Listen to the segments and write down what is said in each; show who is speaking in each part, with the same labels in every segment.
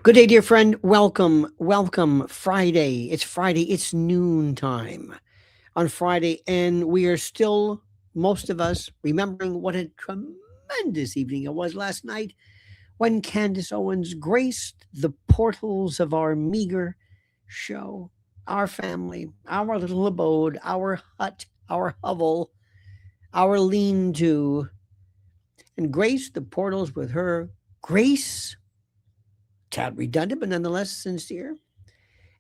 Speaker 1: Good day, dear friend. Welcome, welcome. Friday. It's Friday. It's noontime on Friday, and we are still, most of us, remembering what a tremendous evening it was last night when Candace Owens graced the portals of our meager show, our family, our little abode, our hut, our hovel, our lean to, and graced the portals with her grace, tad redundant, but nonetheless sincere.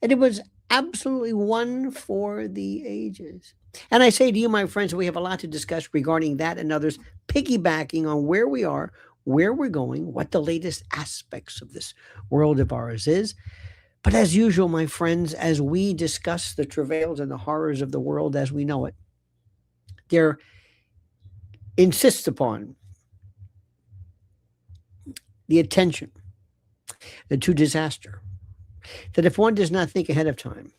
Speaker 1: And it was absolutely one for the ages. And I say to you, my friends, we have a lot to discuss regarding that and others, piggybacking on where we are, where we're going, what the latest aspects of this world of ours is. But as usual, my friends, as we discuss the travails and the horrors of the world as we know it, there insists upon the attention to disaster, that if one does not think ahead of time,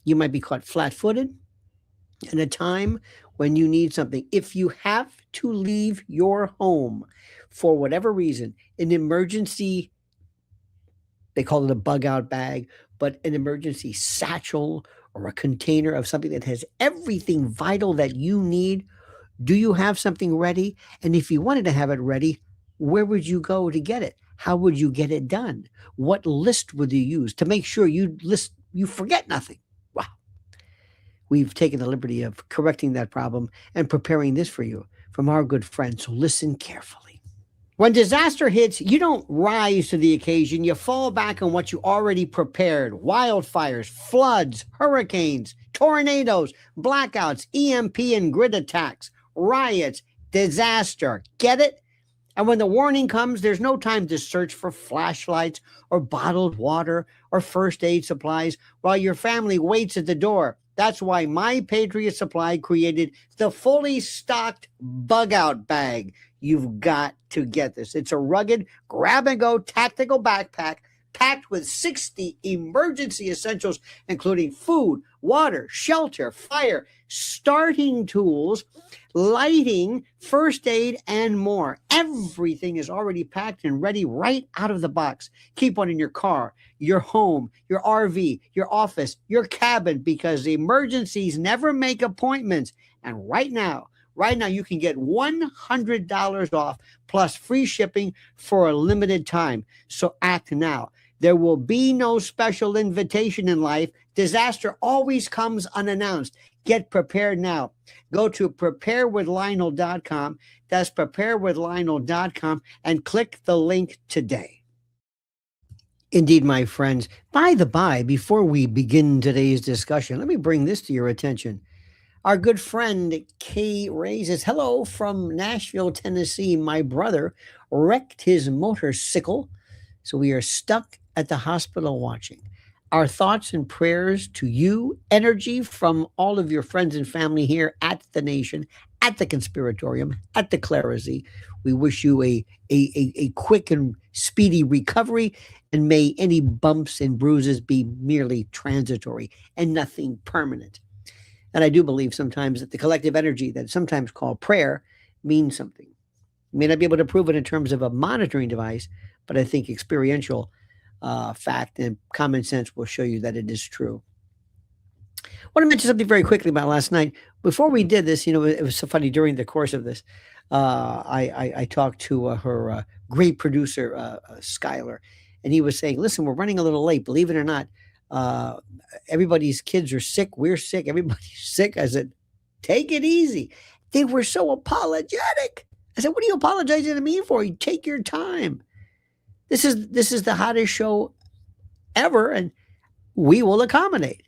Speaker 1: you might be caught flat footed in a time when you need something. If you have to leave your home for whatever reason, an emergency, they call it a bug out bag, but an emergency satchel or a container of something that has everything vital that you need, do you have something ready? And if you wanted to have it ready, where would you go to get it? How would you get it done? What list would you use to make sure you forget nothing? Wow. We've taken the liberty of correcting that problem and preparing this for you from our good friends. So listen carefully. When disaster hits, you don't rise to the occasion. You fall back on what you already prepared. Wildfires, floods, hurricanes, tornadoes, blackouts, EMP and grid attacks, riots, disaster. Get it? And when the warning comes, there's no time to search for flashlights or bottled water or first aid supplies while your family waits at the door. That's why My Patriot Supply created the fully stocked bug out bag. You've got to get this. It's a rugged, grab and go tactical backpack packed with 60 emergency essentials, including food, water, shelter, fire, starting tools, lighting, first aid, and more. Everything is already packed and ready right out of the box. Keep one in your car, your home, your RV, your office, your cabin, because emergencies never make appointments. And right now, you can get $100 off plus free shipping for a limited time. So act now. There will be no special invitation in life. Disaster always comes unannounced. Get prepared now. Go to preparewithlionel.com. That's preparewithlionel.com and click the link today. Indeed, my friends. By the by, before we begin today's discussion, let me bring this to your attention. Our good friend Kay Ray says, hello from Nashville, Tennessee. My brother wrecked his motorcycle, so we are stuck at the hospital watching. Our thoughts and prayers to you, energy from all of your friends and family here at the Nation, at the Conspiratorium, at the Clarity. We wish you a quick and speedy recovery, and may any bumps and bruises be merely transitory and nothing permanent. And I do believe sometimes that the collective energy that's sometimes called prayer means something. You may not be able to prove it in terms of a monitoring device, but I think experiential fact and common sense will show you that it is true. I want to mention something very quickly about last night. Before we did this, it was so funny during the course of this. I talked to her great producer, Skylar, and he was saying, listen, we're running a little late, believe it or not. Everybody's kids are sick. We're sick. Everybody's sick. I said, take it easy. They were so apologetic. I said, what are you apologizing to me for? You take your time. This is the hottest show ever, and we will accommodate.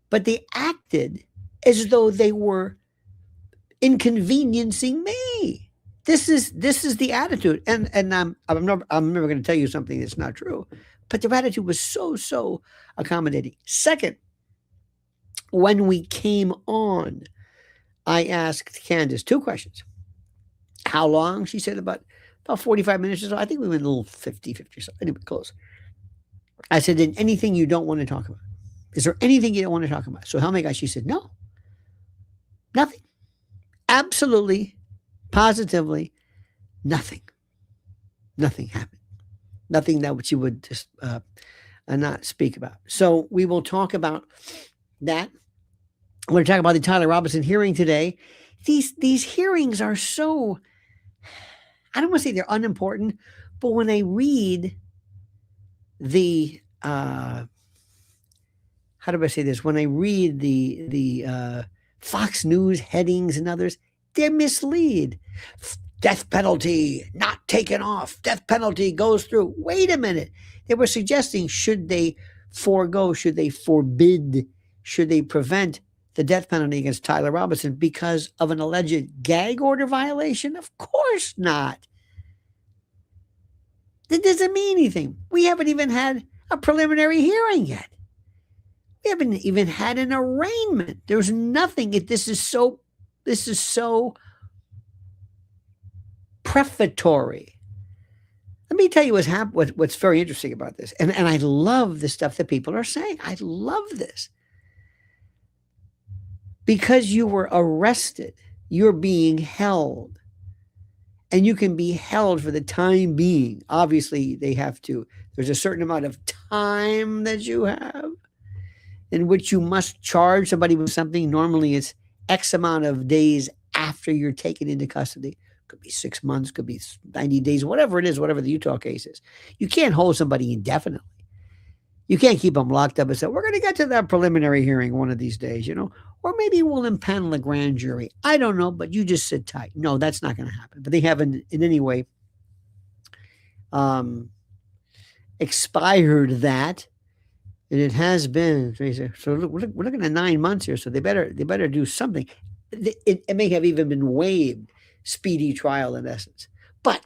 Speaker 1: But they acted as though they were inconveniencing me. This is the attitude, and I'm never going to tell you something that's not true. But their attitude was so accommodating. Second, when we came on, I asked Candace two questions. How long? She said about 45 minutes or so. I think we went a little 50 or so. Anyway, close. I said, "Then anything you don't want to talk about? Is there anything you don't want to talk about?" So how many guys? She said, no, nothing. Absolutely, positively, nothing. Nothing happened. Nothing that she would just not speak about. So we will talk about that. I want to talk about the Tyler Robinson hearing today. These hearings are so, I don't want to say they're unimportant, but when I read the how do I say this? When I read the Fox News headings and others, they're mislead. Death penalty not taken off. Death penalty goes through. Wait a minute. They were suggesting, should they forego, should they forbid, should they prevent the death penalty against Tyler Robinson because of an alleged gag order violation? Of course not. That doesn't mean anything. We haven't even had a preliminary hearing yet. We haven't even had an arraignment. There's nothing. This is so prefatory. Let me tell you what's very interesting about this. And I love the stuff that people are saying. I love this. Because you were arrested, you're being held. And you can be held for the time being. Obviously, there's a certain amount of time that you have in which you must charge somebody with something. Normally, it's X amount of days after you're taken into custody. Could be 6 months, could be 90 days, whatever it is, whatever the Utah case is. You can't hold somebody indefinitely. You can't keep them locked up and say, we're going to get to that preliminary hearing one of these days, or maybe we'll impanel a grand jury. I don't know, but you just sit tight. No, that's not going to happen. But they haven't in any way expired that. And it has been, so we're looking at 9 months here, so they better do something. It may have even been waived, speedy trial in essence. But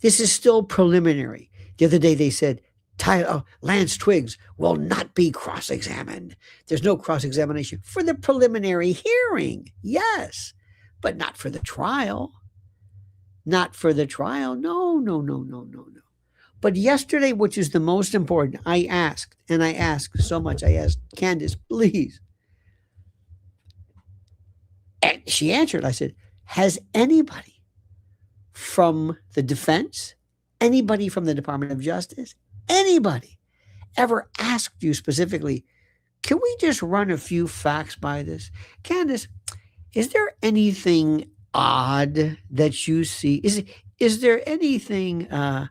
Speaker 1: this is still preliminary. The other day they said, Lance Twiggs will not be cross-examined. There's no cross-examination for the preliminary hearing. Yes, but not for the trial. Not for the trial. No. But yesterday, which is the most important, I asked so much. I asked, Candace, please. And she answered. I said, has anybody from the defense, anybody from the Department of Justice, anybody ever asked you specifically, can we just run a few facts by this? Candace, is there anything odd that you see? Is there anything, how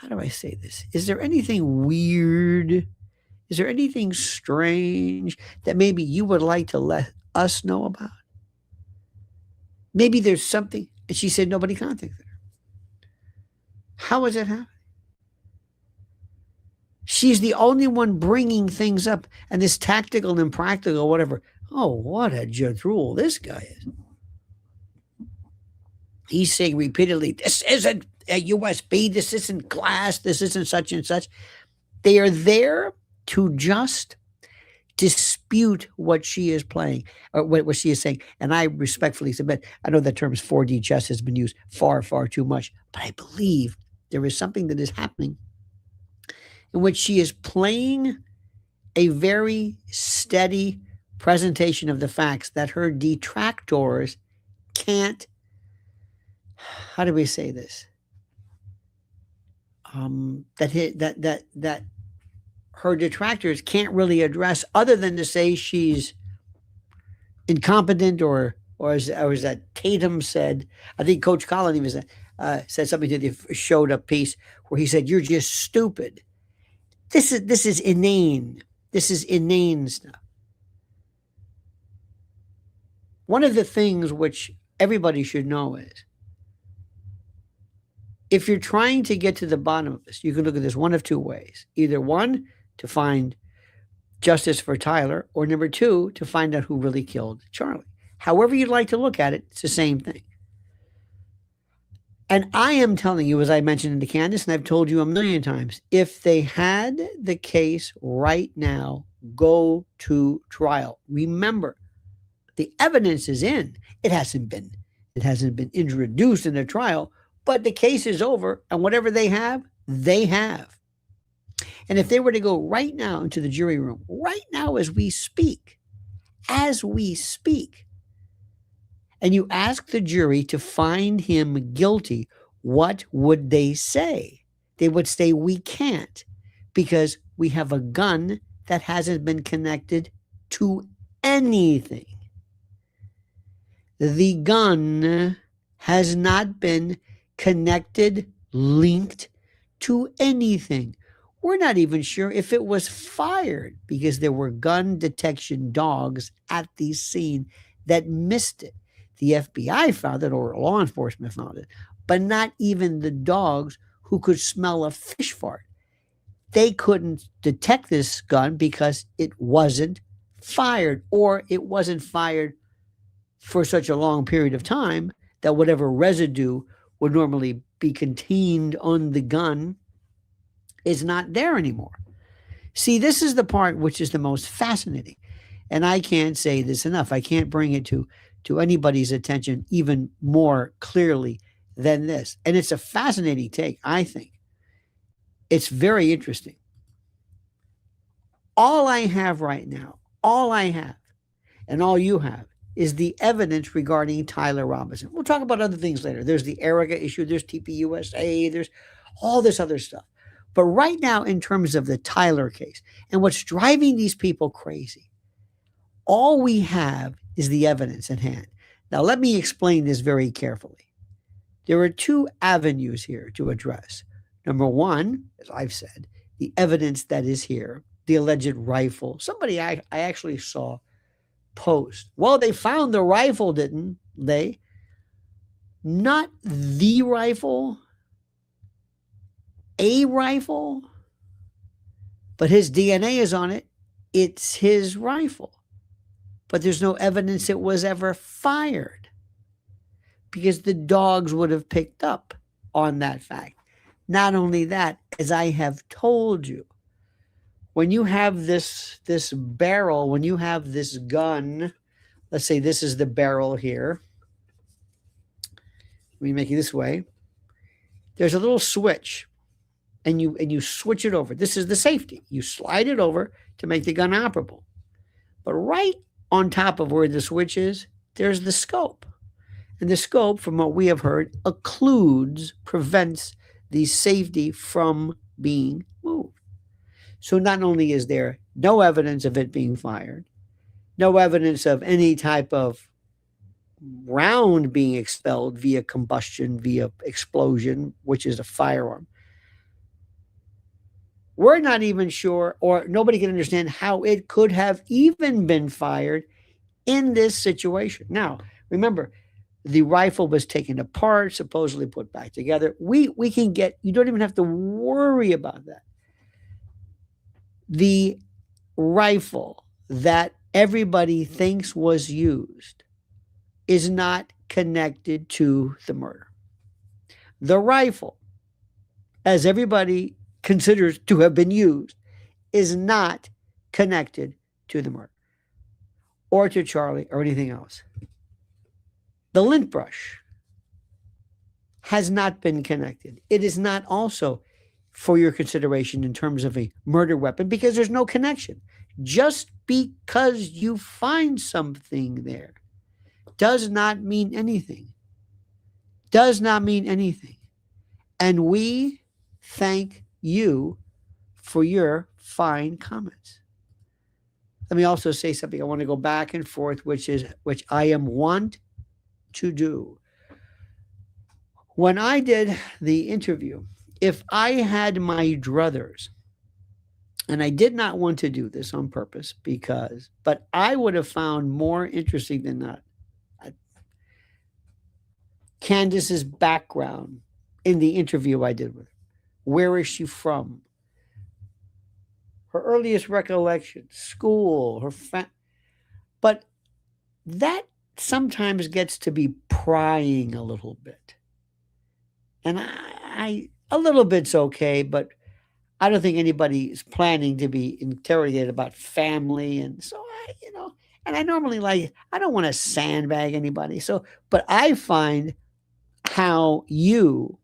Speaker 1: do I say this? Is there anything weird? Is there anything strange that maybe you would like to let us know about? Maybe there's something. And she said nobody contacted her. How is it happening? She's the only one bringing things up, and this tactical and practical, whatever. Oh, what a jadrul this guy is. He's saying repeatedly, this isn't a USB, this isn't glass, this isn't such and such. They are there to just dispute what she is playing, or what she is saying. And I respectfully submit, I know that term 4D chess has been used far, far too much, but I believe there is something that is happening in which she is playing a very steady presentation of the facts that her detractors can't, how do we say this? That her detractors can't really address, other than to say she's incompetent, or as that Tatum said, I think Coach Collin even said something to the showed up piece where he said, you're just stupid. This is inane. This is inane stuff. One of the things which everybody should know is, if you're trying to get to the bottom of this, you can look at this one of two ways. Either one, to find justice for Tyler, or number two, to find out who really killed Charlie. However you'd like to look at it, it's the same thing. And I am telling you, as I mentioned to Candace, and I've told you a million times, if they had the case right now go to trial, remember, the evidence is in. It hasn't been introduced in the trial, but the case is over, and whatever they have, they have. And if they were to go right now into the jury room, right now as we speak, and you ask the jury to find him guilty what would they say? They would say, we can't because we have a gun that hasn't been connected to anything. The gun has not been connected, linked to anything. We're not even sure if it was fired because there were gun detection dogs at the scene that missed it. The FBI found it, or law enforcement found it, but not even the dogs who could smell a fish fart. They couldn't detect this gun because it wasn't fired, or it wasn't fired for such a long period of time that whatever residue would normally be contained on the gun is not there anymore. See, this is the part which is the most fascinating. And I can't say this enough. I can't bring it to anybody's attention even more clearly than this. And it's a fascinating take, I think. It's very interesting. All I have right now, all I have, and all you have, is the evidence regarding Tyler Robinson. We'll talk about other things later. There's the Erika issue, there's TPUSA, there's all this other stuff. But right now, in terms of the Tyler case and what's driving these people crazy, all we have is the evidence at hand. Now, let me explain this very carefully. There are two avenues here to address. Number one, as I've said, the evidence that is here, the alleged rifle. Somebody I actually saw post. Well, they found the rifle, didn't they? Not the rifle, a rifle, but his DNA is on it. It's his rifle. But there's no evidence it was ever fired because the dogs would have picked up on that fact. Not only that, as I have told you, when you have this barrel, when you have this gun, let's say this is the barrel here. Let me make it this way. There's a little switch, and you switch it over. This is the safety. You slide it over to make the gun operable. But right on top of where the switch is, there's the scope. And the scope, from what we have heard, prevents the safety from being moved. So not only is there no evidence of it being fired, no evidence of any type of round being expelled via combustion, via explosion, which is a firearm. We're not even sure, or nobody can understand how it could have even been fired in this situation. Now, remember, the rifle was taken apart, supposedly put back together. We can get, you don't even have to worry about that. The rifle that everybody thinks was used is not connected to the murder. The rifle, as everybody considers to have been used, is not connected to the murder or to Charlie or anything else. The lint brush has not been connected. It is not also for your consideration in terms of a murder weapon because there's no connection. Just because you find something there does not mean anything. Does not mean anything. And we thank you for your fine comments. Let me also say something. I want to go back and forth, which I am want to do. When I did the interview, if I had my druthers, and I did not want to do this on purpose but I would have found more interesting than that Candace's background in the interview I did with her. Where is she from? Her earliest recollection, school, but that sometimes gets to be prying a little bit. And I a little bit's okay, but I don't think anybody is planning to be interrogated about family. And so and I normally I don't want to sandbag anybody. So, but I find how you,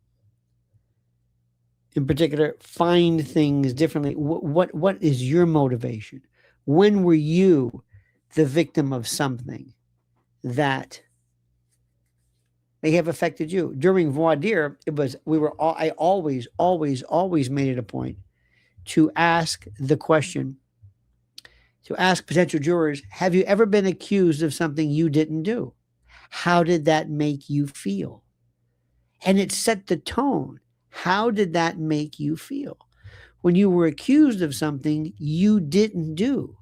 Speaker 1: in particular, find things differently. What is your motivation? When were you the victim of something that may have affected you. During voir dire, I always made it a point to ask the question, to ask potential jurors, have you ever been accused of something you didn't do? How did that make you feel? And it set the tone. How did that make you feel when you were accused of something you didn't do?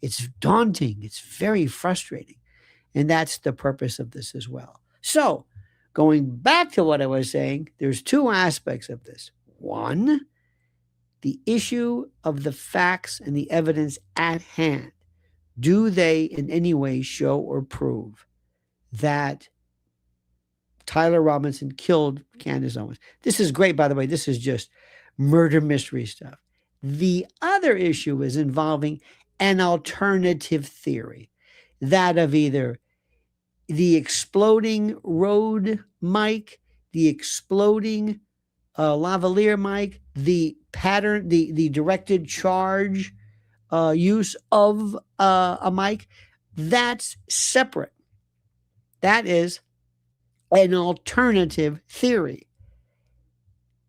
Speaker 1: It's daunting. It's very frustrating. And that's the purpose of this as well. So, going back to what I was saying, there's two aspects of this. One, the issue of the facts and the evidence at hand. Do they in any way show or prove that Tyler Robinson killed Candace Owens? This is great, by the way. This is just murder mystery stuff. The other issue is involving an alternative theory, that of either the exploding road mic, the exploding lavalier mic, the pattern, the directed charge use of a mic. That's separate. That is an alternative theory.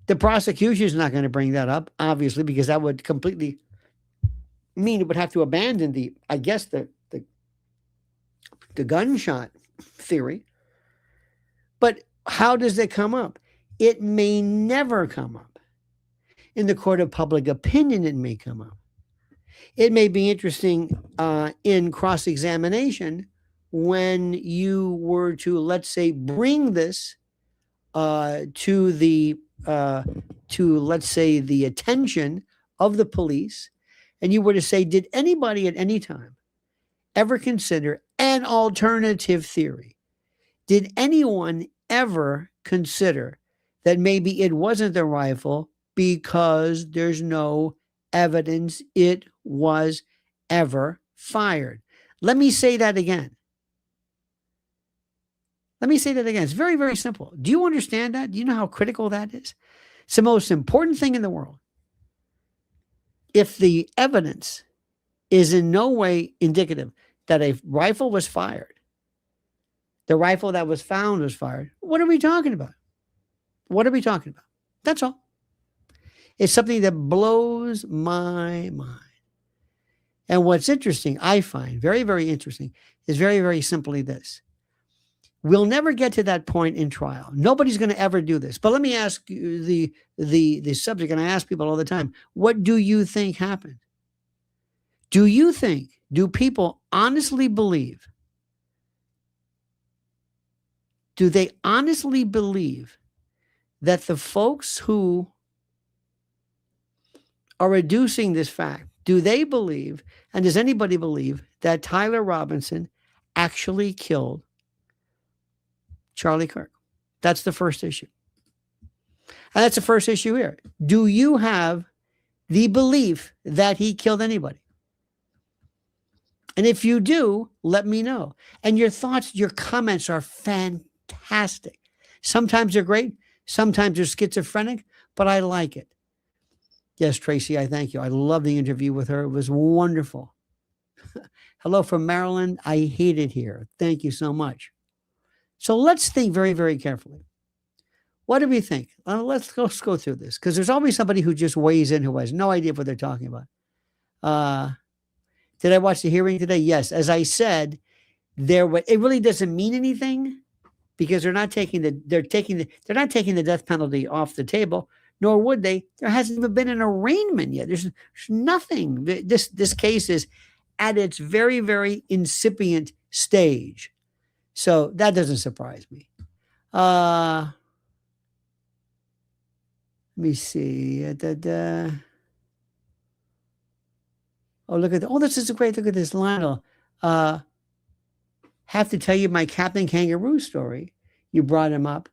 Speaker 1: The prosecution is not going to bring that up, obviously, because that would completely mean it would have to abandon the gunshot theory. But how does it come up? It may never come up. In the court of public opinion, it may come up. It may be interesting in cross-examination when you were to, let's say, bring this to let's say the attention of the police, and you were to say, did anybody at any time ever consider an alternative theory? Did anyone ever consider that maybe it wasn't the rifle because there's no evidence it was ever fired? Let me say that again. It's very, very simple. Do you understand that? Do you know how critical that is? It's the most important thing in the world. If the evidence is in no way indicative that a rifle was fired, the rifle that was found was fired, what are we talking about? That's all. It's something that blows my mind. And what's interesting, I find very, very interesting, is very, very simply this. We'll never get to that point in trial. Nobody's going to ever do this. But let me ask you the subject, and I ask people all the time, what do you think happened? Do people honestly believe? Do they honestly believe that the folks who are reducing this fact, do they believe, and does anybody believe, that Tyler Robinson actually killed Charlie Kirk? That's the first issue. And that's the first issue here. Do you have the belief that he killed anybody? And if you do, let me know. And your thoughts, your comments are fantastic. Sometimes they're great. Sometimes they're schizophrenic, but I like it. Yes, Tracy, I thank you. I love the interview with her. It was wonderful. Hello from Maryland. I hate it here. Thank you so much. So let's think very, very carefully. What do we think? Let's go through this, because there's always somebody who just weighs in who has no idea what they're talking about. Did I watch the hearing today? Yes. As I said, it really doesn't mean anything, because they're not taking the death penalty off the table, nor would they. There hasn't even been an arraignment yet. There's nothing. This case is at its very, very incipient stage. So that doesn't surprise me. Let me see. Oh, look at that. Oh, this is great. Look at this, Lionel. Have to tell you my Captain Kangaroo story. You brought him up.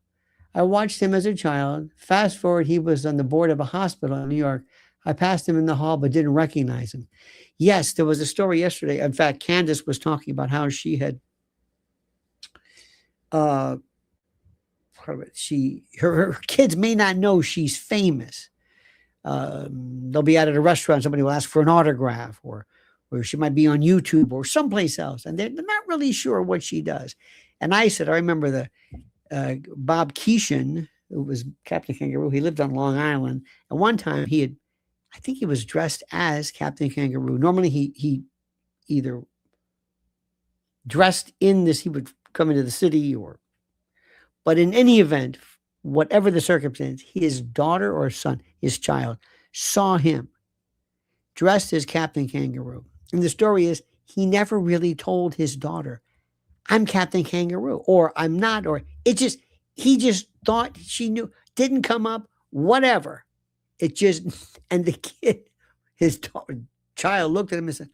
Speaker 1: I watched him as a child. Fast forward, he was on the board of a hospital in New York. I passed him in the hall, but didn't recognize him. Yes, there was a story yesterday. In fact, Candace was talking about how she had her kids may not know she's famous. They'll be out at a restaurant, somebody will ask for an autograph, or she might be on YouTube or someplace else, and they're not really sure what she does. And I said, I remember Bob Keeshan, who was Captain Kangaroo, he lived on Long Island. At one time, I think he was dressed as Captain Kangaroo. Normally, he either dressed in this, he would come into the city, but in any event, whatever the circumstance, his daughter or son, his child, saw him dressed as Captain Kangaroo. And the story is he never really told his daughter, I'm Captain Kangaroo, or I'm not, or he just thought she knew, didn't come up, whatever. It just, and the kid, child looked at him and said,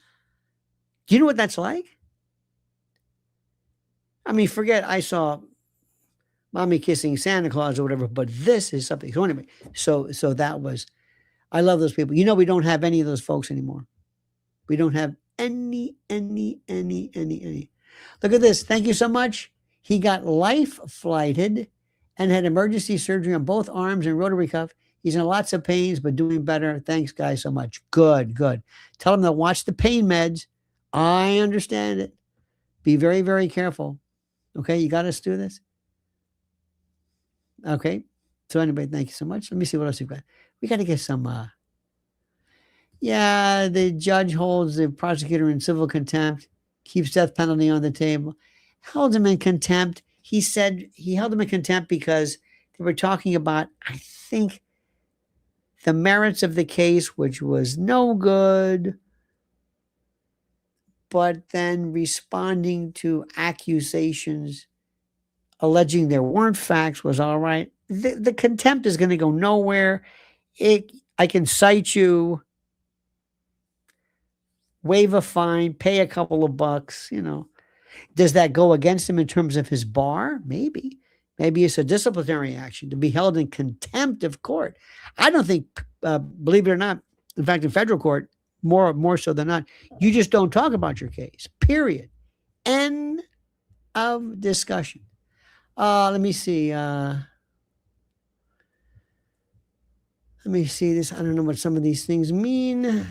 Speaker 1: do you know what that's like? I mean, forget I saw mommy kissing Santa Claus or whatever, but this is something. So anyway, so that was, I love those people. We don't have any of those folks anymore. We don't have any. Look at this. Thank you so much. He got life flighted and had emergency surgery on both arms and rotary cuff. He's in lots of pains, but doing better. Thanks, guys, so much. Good. Tell him to watch the pain meds. I understand it. Be very, very careful. Okay, you got us through this? Okay. So anyway, thank you so much. Let me see what else you've got. We got to get some, the judge holds the prosecutor in civil contempt, keeps death penalty on the table, held him in contempt. He said he held him in contempt because they were talking about, I think, the merits of the case, which was no good, but then responding to accusations alleging there weren't facts was all right. The contempt is going to go nowhere. I can cite you, waive a fine, pay a couple of bucks, Does that go against him in terms of his bar? Maybe. Maybe it's a disciplinary action to be held in contempt of court. I don't think, believe it or not, in fact, in federal court, more so than not, you just don't talk about your case, period. End of discussion. Let me see. Let me see this. I don't know what some of these things mean.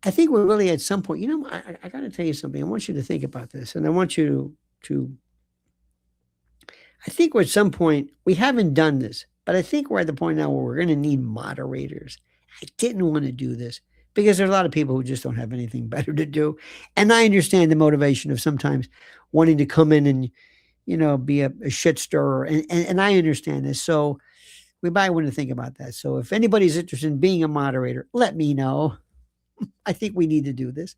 Speaker 1: I think we're really at some point, I got to tell you something. I want you to think about this, and I want you to I think we're at some point, we haven't done this, but I think we're at the point now where we're going to need moderators. I didn't want to do this because there's a lot of people who just don't have anything better to do. And I understand the motivation of sometimes wanting to come in and, be a shit stirrer. And I understand this. So we might want to think about that. So if anybody's interested in being a moderator, let me know. I think we need to do this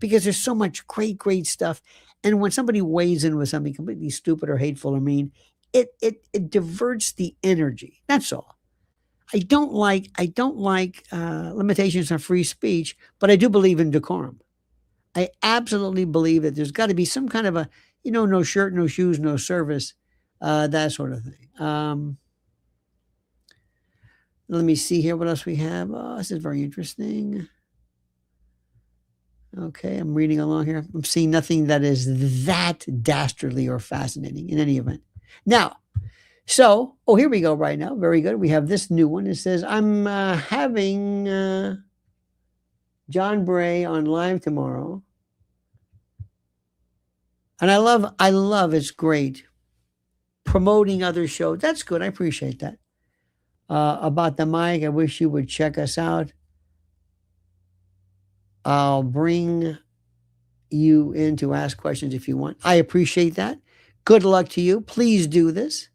Speaker 1: because there's so much great, great stuff. And when somebody weighs in with something completely stupid or hateful or mean, it diverts the energy. That's all. I don't like limitations on free speech, but I do believe in decorum. I absolutely believe that there's got to be some kind of a, no shirt, no shoes, no service, that sort of thing. Let me see here what else we have. Oh, this is very interesting. Okay, I'm reading along here. I'm seeing nothing that is that dastardly or fascinating in any event. Now, here we go right now. Very good. We have this new one. It says, I'm having John Bray on live tomorrow. And I love, it's great. Promoting other shows. That's good. I appreciate that. About the mic, I wish you would check us out. I'll bring you in to ask questions if you want. I appreciate that. Good luck to you. Please do this.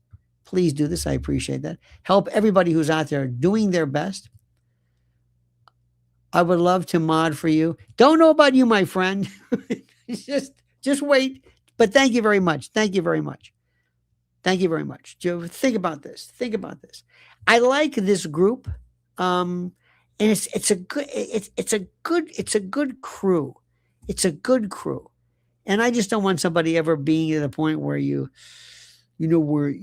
Speaker 1: Please do this. I appreciate that. Help everybody who's out there doing their best. I would love to mod for you. Don't know about you, my friend. just wait. But thank you very much. Thank you very much. Thank you very much. Think about this. Think about this. I like this group. And it's a good crew. It's a good crew. And I just don't want somebody ever being at a point where where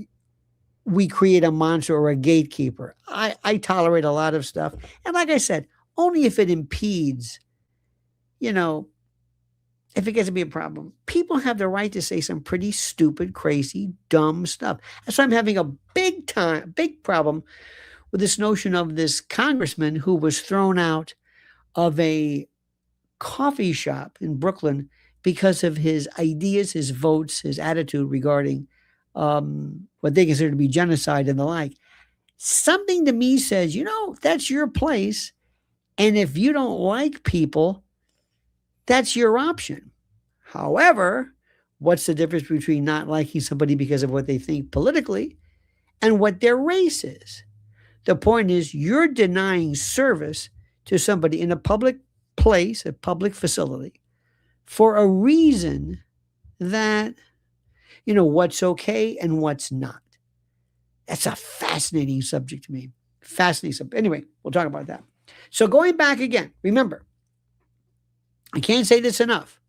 Speaker 1: we create a monster or a gatekeeper. I tolerate a lot of stuff. And like I said, only if it impedes, if it gets to be a problem. People have the right to say some pretty stupid, crazy, dumb stuff. That's why I'm having a big problem with this notion of this congressman who was thrown out of a coffee shop in Brooklyn because of his ideas, his votes, his attitude regarding what they consider to be genocide and the like. Something to me says, that's your place. And if you don't like people, that's your option. However, what's the difference between not liking somebody because of what they think politically and what their race is? The point is, you're denying service to somebody in a public place, a public facility, for a reason that, what's okay and what's not. That's a fascinating subject to me. Fascinating subject. Anyway, we'll talk about that. So going back again, remember, I can't say this enough.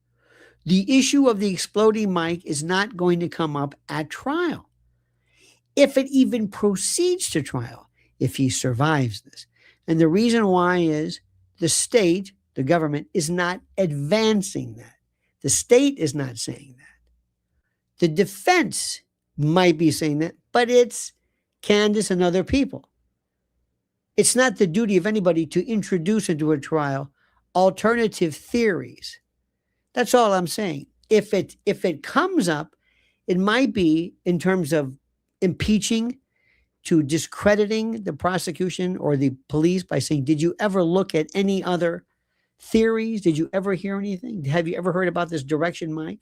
Speaker 1: The issue of the exploding mic is not going to come up at trial. If it even proceeds to trial, if he survives this. And the reason why is the state, the government, is not advancing that. The state is not saying that. The defense might be saying that, but it's Candace and other people. It's not the duty of anybody to introduce into a trial alternative theories. That's all I'm saying. If it comes up, it might be in terms of impeaching, to discrediting the prosecution or the police by saying, did you ever look at any other theories? Did you ever hear anything? Have you ever heard about this direction mic?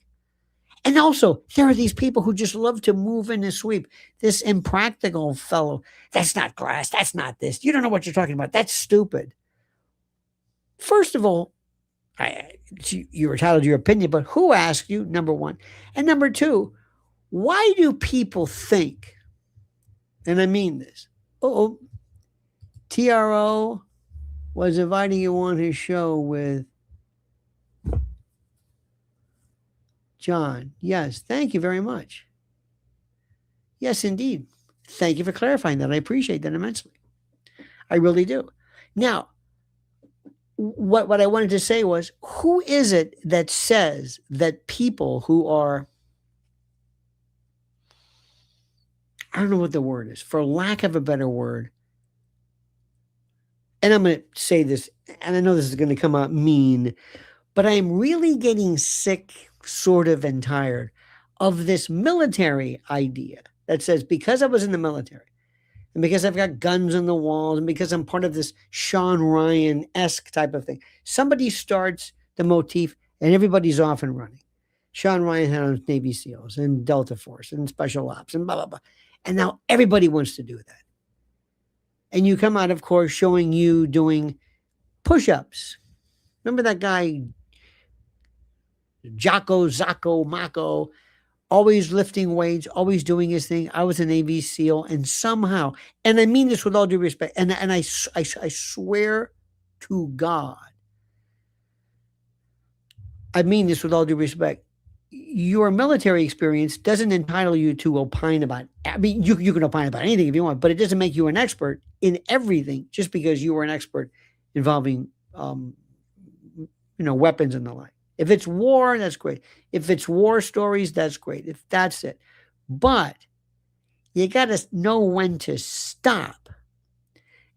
Speaker 1: And also, there are these people who just love to move in and sweep. This impractical fellow, that's not glass, that's not this. You don't know what you're talking about. That's stupid. First of all, you're entitled to your opinion, but who asked you, number one? And number two, why do people think, and I mean this, TRO was inviting you on his show with John. Yes, thank you very much. Yes, indeed. Thank you for clarifying that. I appreciate that immensely. I really do. Now, what I wanted to say was, who is it that says that people who are, I don't know what the word is, for lack of a better word, and I'm going to say this, and I know this is going to come out mean, but I am really getting sick, sort of, and tired of this military idea that says, because I was in the military, and because I've got guns on the walls, and because I'm part of this Sean Ryan-esque type of thing, somebody starts the motif and everybody's off and running. Sean Ryan had on Navy SEALs and Delta Force and Special Ops and blah, blah, blah. And now everybody wants to do that. And you come out, of course, showing you doing push-ups. Remember that guy, Zacco, Mako, always lifting weights, always doing his thing. I was a Navy SEAL, and somehow, and I mean this with all due respect, and I swear to God, I mean this with all due respect, your military experience doesn't entitle you to opine about, I mean, you can opine about anything if you want, but it doesn't make you an expert in everything just because you were an expert involving, weapons and the like. If it's war, that's great. If it's war stories, that's great. If that's it. But you got to know when to stop.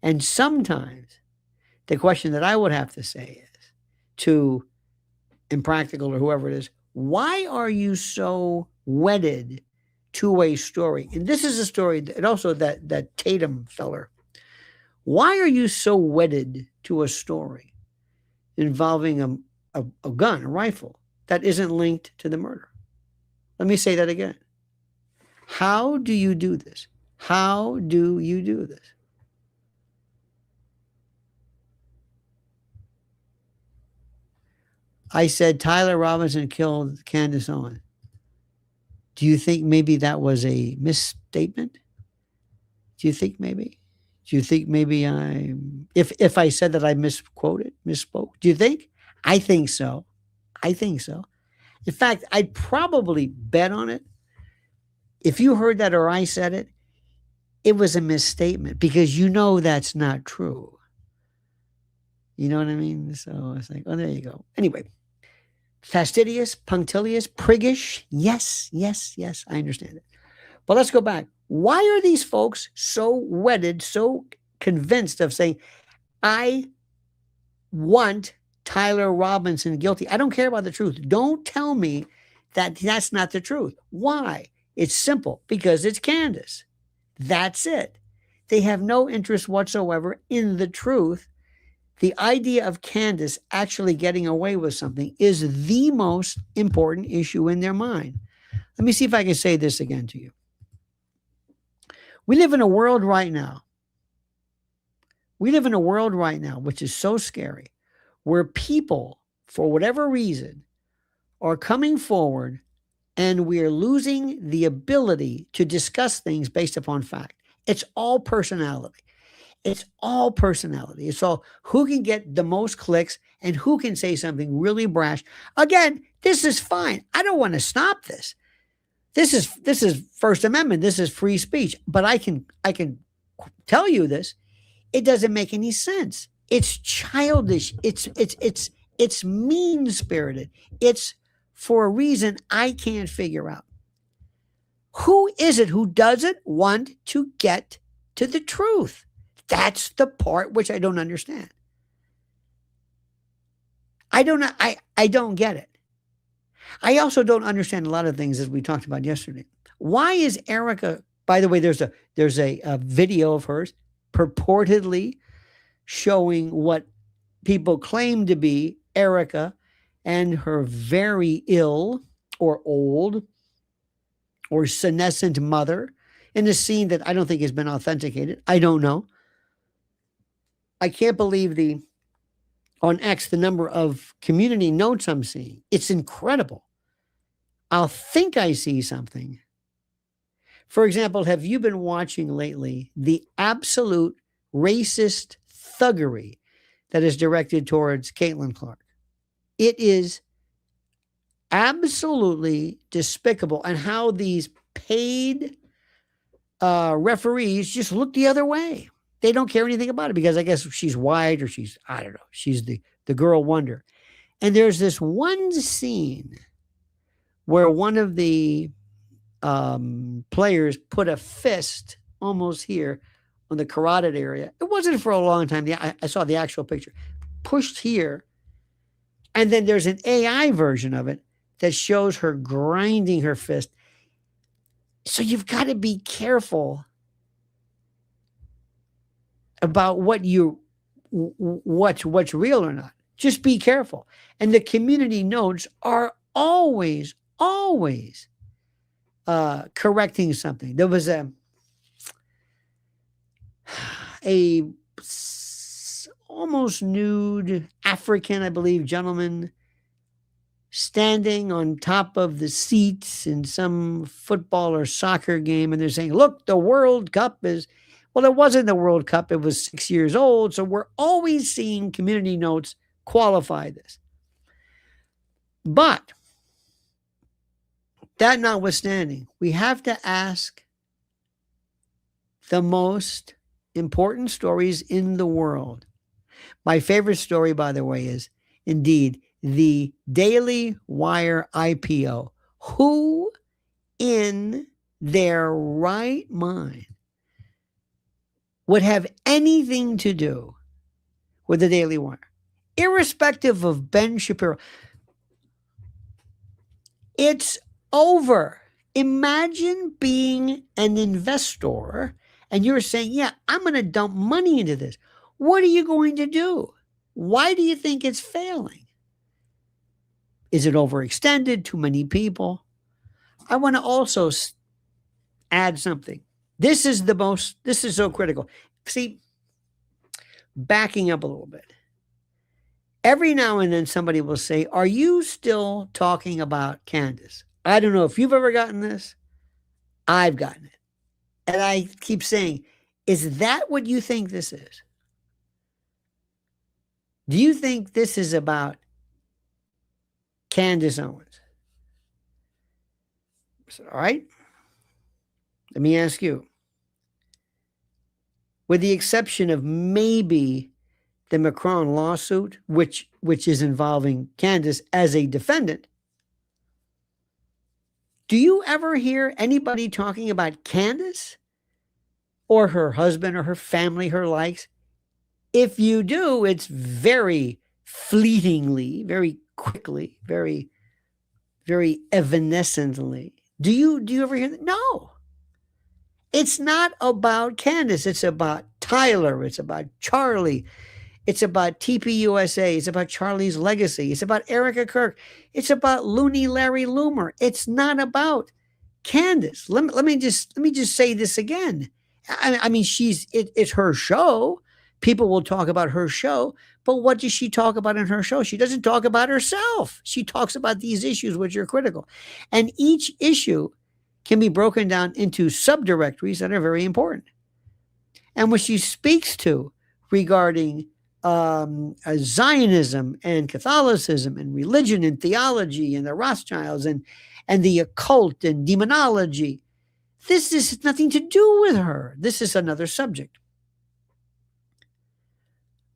Speaker 1: And sometimes the question that I would have to say is to Impractical or whoever it is, why are you so wedded to a story? And this is a story, and also that Tatum feller. Why are you so wedded to a story involving a gun, a rifle, that isn't linked to the murder? Let me say that again. How do you do this? How do you do this? I said Tyler Robinson killed Candace Owens. Do you think maybe that was a misstatement? Do you think maybe? Do you think maybe if I said that I misspoke? Do you think? I think so. I think so. In fact, I'd probably bet on it. If you heard that or I said it, it was a misstatement because that's not true. You know what I mean? So it's like, oh, there you go. Anyway, fastidious, punctilious, priggish. Yes, I understand it. But let's go back. Why are these folks so wedded, so convinced of saying, I want Tyler Robinson guilty. I don't care about the truth. Don't tell me that that's not the truth. Why? It's simple, because it's Candace. That's it. They have no interest whatsoever in the truth. The idea of Candace actually getting away with something is the most important issue in their mind. Let me see if I can say this again to you. We live in a world right now. Which is so scary, where people, for whatever reason, are coming forward and we're losing the ability to discuss things based upon fact. It's all personality. It's all who can get the most clicks and who can say something really brash. Again, this is fine. I don't want to stop this. This is First Amendment. This is free speech. But I can tell you this. It doesn't make any sense. It's childish. It's mean-spirited. It's for a reason I can't figure out. Who is it who doesn't want to get to the truth? That's the part which I don't understand. I don't get it. I also don't understand a lot of things, as we talked about yesterday. Why is Erika, by the way, there's a video of hers purportedly showing what people claim to be Erika and her very ill or old or senescent mother in a scene that I don't think has been authenticated. I don't know. I can't believe on X, the number of community notes I'm seeing. It's incredible. I'll think I see something. For example, have you been watching lately the absolute racist thuggery that is directed towards Caitlin Clark? It is absolutely despicable, and how these paid referees just look the other way. They don't care anything about it because I guess she's white, or I don't know, she's the girl wonder. And there's this one scene where one of the players put a fist almost here on the carotid area. It wasn't for a long time. I saw the actual picture. Pushed here. And then there's an AI version of it that shows her grinding her fist. So you've got to be careful about what's real or not. Just be careful. And the community notes are always correcting something. There was a almost nude African, I believe, gentleman standing on top of the seats in some football or soccer game, and they're saying, look, the World Cup is... Well, it wasn't the World Cup. It was 6 years old. So we're always seeing community notes qualify this. But that notwithstanding, we have to ask the most important stories in the world. My favorite story, by the way, is indeed the Daily Wire IPO. Who in their right mind would have anything to do with the Daily Wire, irrespective of Ben Shapiro? It's over. Imagine being an investor and you're saying, yeah, I'm going to dump money into this. What are you going to do? Why do you think it's failing? Is it overextended? Too many people? I want to also add something. This is so critical. See, backing up a little bit. Every now and then somebody will say, are you still talking about Candace? I don't know if you've ever gotten this. I've gotten it. And I keep saying, is that what you think this is? Do you think this is about Candace Owens? So, all right. Let me ask you. With the exception of maybe the Macron lawsuit, which is involving Candace as a defendant, do you ever hear anybody talking about Candace or her husband or her family, her likes? If you do, it's very fleetingly, very quickly, very, very evanescently. Do you ever hear that? No. It's not about Candace. It's about Tyler. It's about Charlie. It's about TPUSA. It's about Charlie's legacy. It's about Erika Kirk. It's about Looney Larry Loomer. It's not about Candace. Let me just say this again. I mean, it's her show. People will talk about her show, but what does she talk about in her show? She doesn't talk about herself. She talks about these issues which are critical. And each issue can be broken down into subdirectories that are very important. And what she speaks to regarding Zionism and Catholicism and religion and theology and the Rothschilds and the occult and demonology, this has nothing to do with her. This is another subject.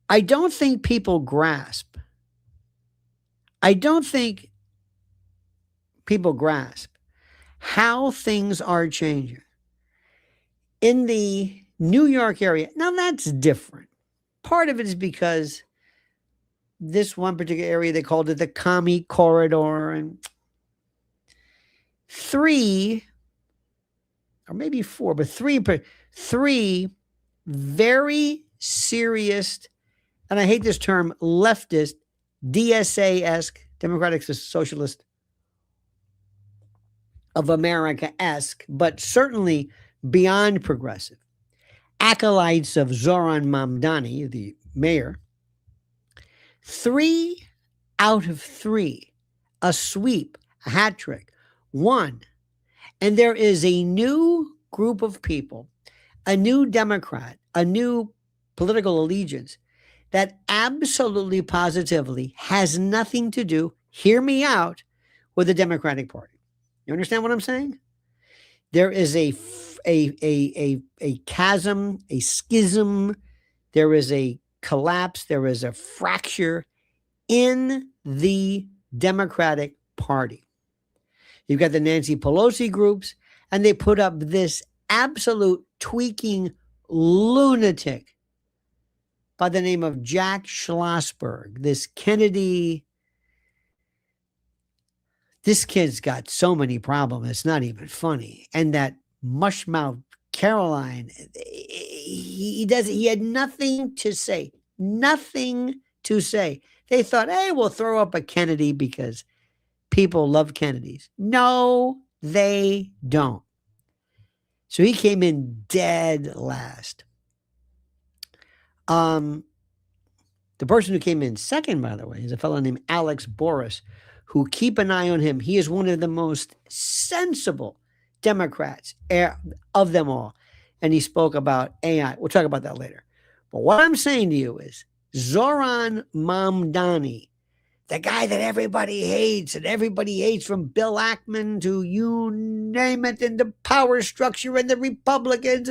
Speaker 1: I don't think people grasp. I don't think people grasp how things are changing. In the New York area, now that's different. Part of it is because this one particular area, they called it the Commie Corridor, and 3, or maybe 4, but 3 very serious, and I hate this term, leftist, DSA-esque, Democratic Socialist of America-esque, but certainly beyond progressive, acolytes of Zoran Mamdani, the mayor. 3 out of 3, a sweep, a hat trick, won. And there is a new group of people, a new Democrat, a new political allegiance that absolutely positively has nothing to do, hear me out, with the Democratic Party. You understand what I'm saying? There is a chasm, a schism, there is a collapse, there is a fracture in the Democratic Party. You've got the Nancy Pelosi groups, and they put up this absolute tweaking lunatic by the name of Jack Schlossberg, this Kennedy. This kid's got so many problems, it's not even funny. And that mushmouth Caroline, he had nothing to say. Nothing to say. They thought, hey, we'll throw up a Kennedy because people love Kennedys. No, they don't. So he came in dead last. The person who came in second, by the way, is a fellow named Alex Boris, who, keep an eye on him. He is one of the most sensible Democrats of them all. And he spoke about AI. We'll talk about that later. But what I'm saying to you is Zoran Mamdani, the guy that everybody hates, and everybody hates, from Bill Ackman to you name it, and the power structure and the Republicans.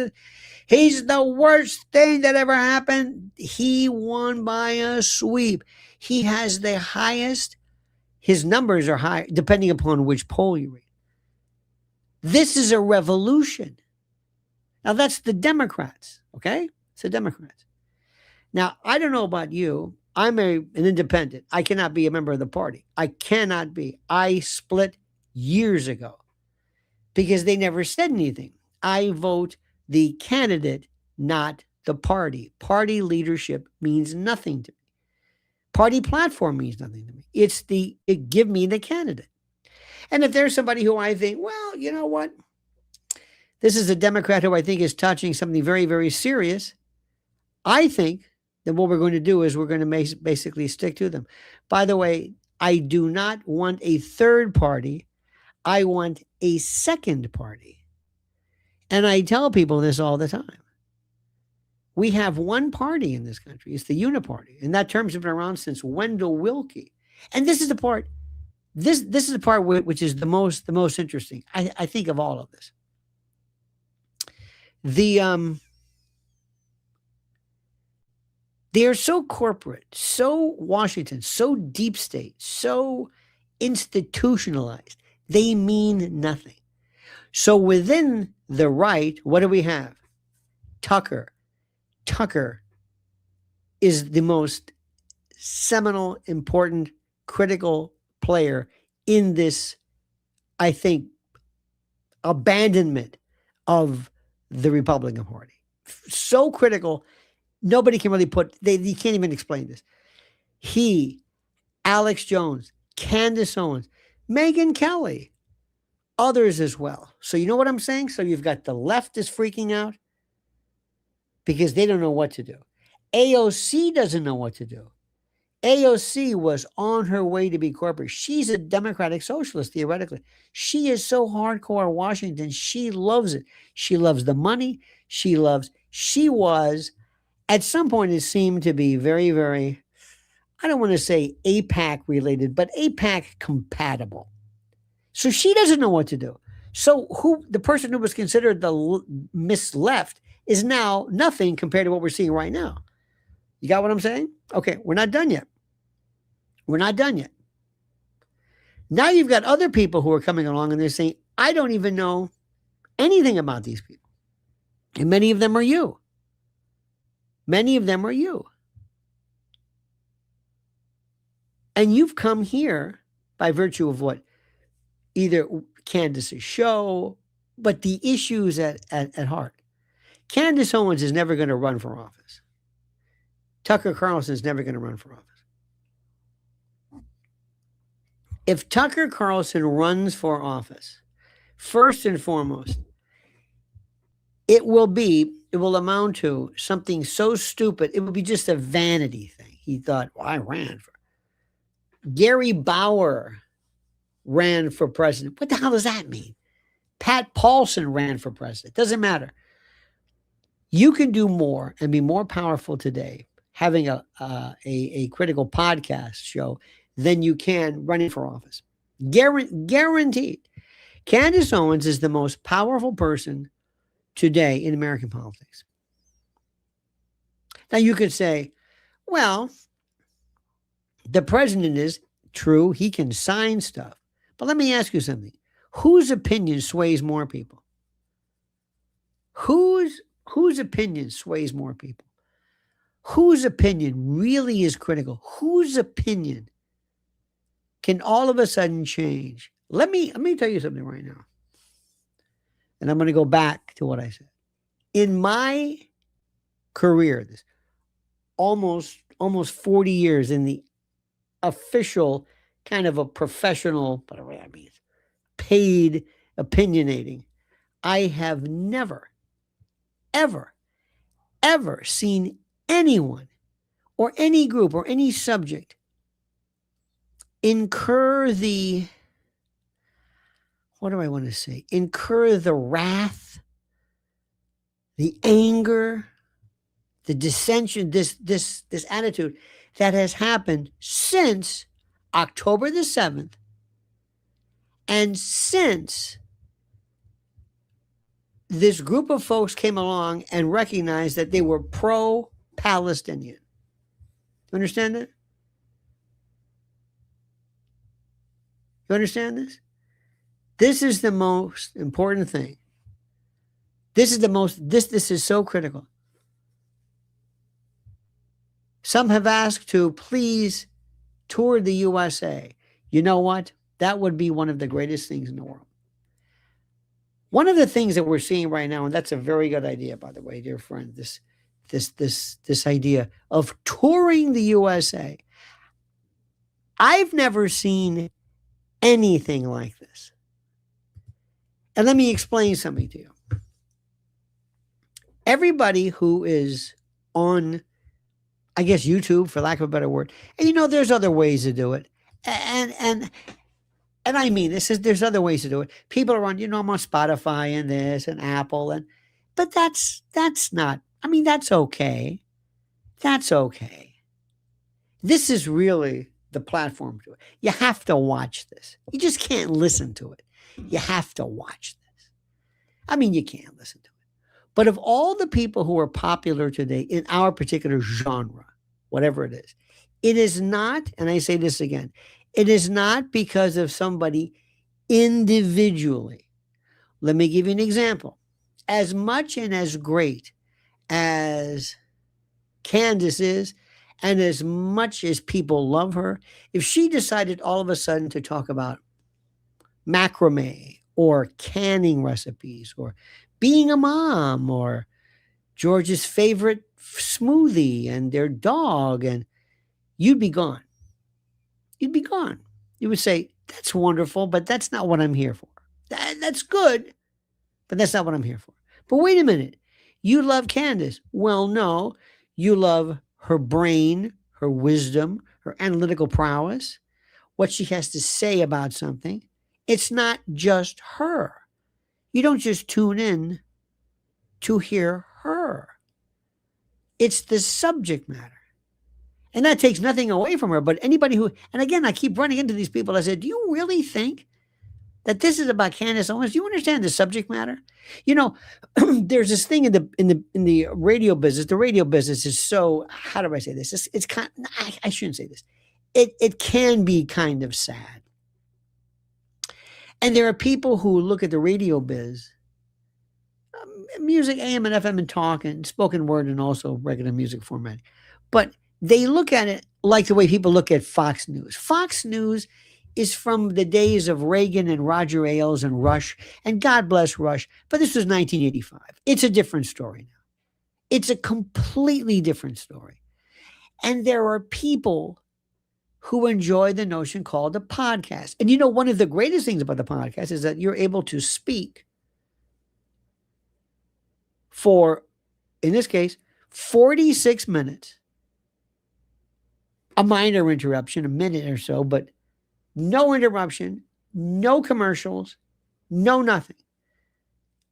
Speaker 1: He's the worst thing that ever happened. He won by a sweep. He has the highest. His numbers are high, depending upon which poll you read. This is a revolution. Now, that's the Democrats, okay? It's the Democrats. Now, I don't know about you. I'm an independent. I cannot be a member of the party. I cannot be. I split years ago because they never said anything. I vote the candidate, not the party. Party leadership means nothing to me. Party platform means nothing to me. Give me the candidate. And if there's somebody who I think, well, you know what? This is a Democrat who I think is touching something very, very serious. I think that what we're going to do is we're going to basically stick to them. By the way, I do not want a third party. I want a second party. And I tell people this all the time. We have one party in this country. It's the Uniparty. And that term's been around since Wendell Willkie. And this is the part, this is the part which is the most interesting, I think, of all of this. They are so corporate, so Washington, so deep state, so institutionalized. They mean nothing. So within the right, what do we have? Tucker. Tucker is the most seminal, important, critical player in this, I think, abandonment of the Republican Party. So critical, nobody can really you can't even explain this. He, Alex Jones, Candace Owens, Megyn Kelly, others as well. So you know what I'm saying? So you've got the left is freaking out because they don't know what to do. AOC doesn't know what to do. AOC was on her way to be corporate. She's a Democratic socialist, theoretically. She is so hardcore Washington. She loves it. She loves the money. She was, at some point, it seemed to be very, very, I don't want to say APAC related, but APAC compatible. So she doesn't know what to do. So the person who was considered the Miss Left is now nothing compared to what we're seeing right now. You got what I'm saying? Okay, we're not done yet. We're not done yet. Now you've got other people who are coming along and they're saying, I don't even know anything about these people. And many of them are you. Many of them are you. And you've come here by virtue of what? Either Candace's show, but the issues at heart. Candace Owens is never going to run for office. Tucker Carlson is never going to run for office. If Tucker Carlson runs for office, first and foremost, it will amount to something so stupid. It will be just a vanity thing. He thought, well, I ran for. Gary Bauer ran for president. What the hell does that mean? Pat Paulson ran for president. Doesn't matter. You can do more and be more powerful today having a critical podcast show than you can running for office. Guaranteed. Candace Owens is the most powerful person today in American politics. Now you could say, well, the president is true. He can sign stuff. But let me ask you something. Whose opinion sways more people? Whose opinion sways more people? Whose opinion really is critical? Whose opinion can all of a sudden change? Let me tell you something right now. And I'm going to go back to what I said. In my career, this almost 40 years in the official kind of a professional, whatever that means, paid opinionating, I have never, ever, ever seen anyone or any group or any subject incur the, what do I want to say? Incur the wrath, the anger, the dissension, this attitude that has happened since October the 7th and since this group of folks came along and recognized that they were pro-Palestinian. You understand that? You understand this? This is the most important thing. This is so critical. Some have asked to please tour the USA. You know what? That would be one of the greatest things in the world. One of the things that we're seeing right now, and that's a very good idea, by the way, dear friend, this idea of touring the USA. I've never seen anything like this. And let me explain something to you. Everybody who is on, I guess, YouTube, for lack of a better word, and there's other ways to do it. And I mean, there's other ways to do it. People are on, I'm on Spotify and this and Apple, but that's not, that's okay. That's okay. This is really the platform to it. You have to watch this. You just can't listen to it. You have to watch this. You can't listen to it. But of all the people who are popular today in our particular genre, whatever it is not, and I say this again, it is not because of somebody individually. Let me give you an example. As much and as great as Candace is, And as much as people love her, if she decided all of a sudden to talk about macrame or canning recipes or being a mom or George's favorite smoothie and their dog, and you'd be gone. You'd be gone. You would say, that's wonderful, but that's not what I'm here for. That's good, but that's not what I'm here for. But wait a minute. You love Candace. Well, no, you love her brain, her wisdom, her analytical prowess, what she has to say about something. It's not just her. You don't just tune in to hear her. It's the subject matter. And that takes nothing away from her. But anybody who, and again, I keep running into these people. I said, do you really think that this is about Candace Owens? Do you understand the subject matter? You know, there's this thing in the radio business. The radio business is so, how do I say this? It's kind. I shouldn't say this. It can be kind of sad. And there are people who look at the radio biz, music, AM and FM, and talk, and spoken word, and also regular music format. But they look at it like the way people look at Fox News. Fox News is from the days of Reagan and Roger Ailes and Rush, and God bless Rush, but this was 1985. It's a different story now. It's a completely different story. And there are people who enjoy the notion called a podcast. And you know, one of the greatest things about the podcast is that you're able to speak for, in this case, 46 minutes, a minor interruption, a minute or so, but no interruption, no commercials, no nothing,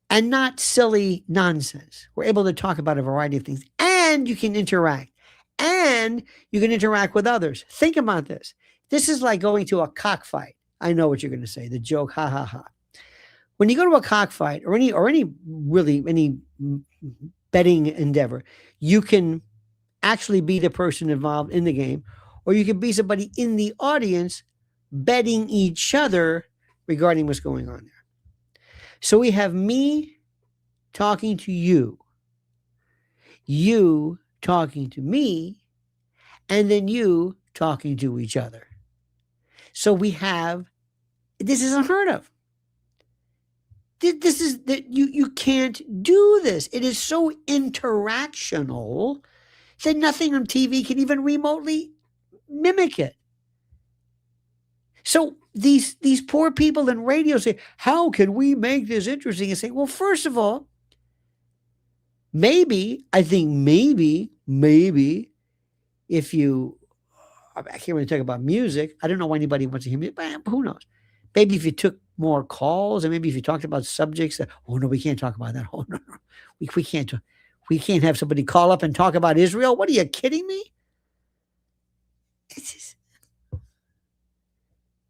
Speaker 1: and not silly nonsense. We're able to talk about a variety of things, and you can interact, and you can interact with others. Think about this. This is like going to a cockfight. I know what you're going to say, the joke, ha, ha, ha. When you go to a cockfight or any betting endeavor, you can actually be the person involved in the game, or you can be somebody in the audience betting each other regarding what's going on there. So we have me talking to you, you talking to me, and then you talking to each other. So we have, this is unheard of. This is that you can't do this. It is so interactional that nothing on TV can even remotely mimic it. So these poor people in radio say, how can we make this interesting? And say, well, first of all, maybe if you, I can't really talk about music. I don't know why anybody wants to hear music, but who knows? Maybe if you took more calls, and maybe if you talked about subjects that, oh no, we can't talk about that. Oh no, we can't. We can't have somebody call up and talk about Israel. What, are you kidding me? It's just...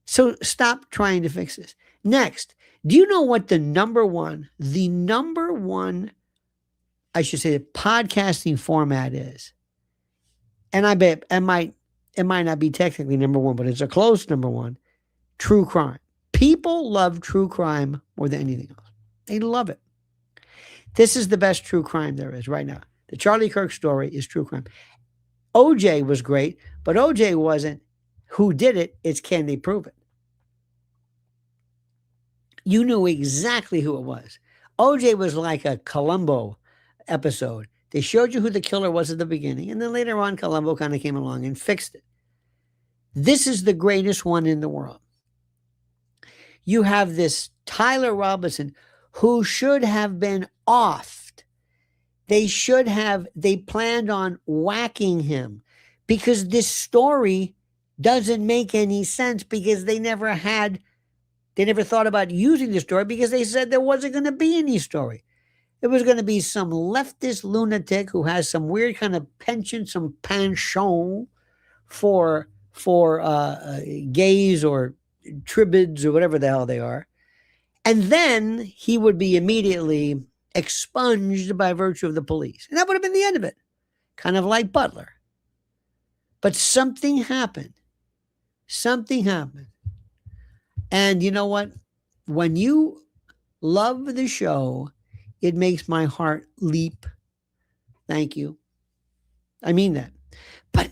Speaker 1: So stop trying to fix this. Next, do you know what the number one, I should say, the podcasting format is? And I bet it might not be technically number one, but it's a close number one. True crime. People love true crime more than anything else. They love it. This is the best true crime there is right now. The Charlie Kirk story is true crime. OJ was great, but OJ wasn't who did it. It's can they prove it? You knew exactly who it was. OJ was like a Columbo episode. They showed you who the killer was at the beginning, and then later on, Columbo kind of came along and fixed it. This is the greatest one in the world. You have this Tyler Robinson who should have been offed. They planned on whacking him because this story doesn't make any sense, because they never thought about using the story, because they said there wasn't going to be any story. It was going to be some leftist lunatic who has some weird kind of penchant, some penchant for gays or tribids or whatever the hell they are. And then he would be immediately expunged by virtue of the police. And that would have been the end of it. Kind of like Butler. But something happened. And you know what? When you love the show, it makes my heart leap. Thank you. I mean that. But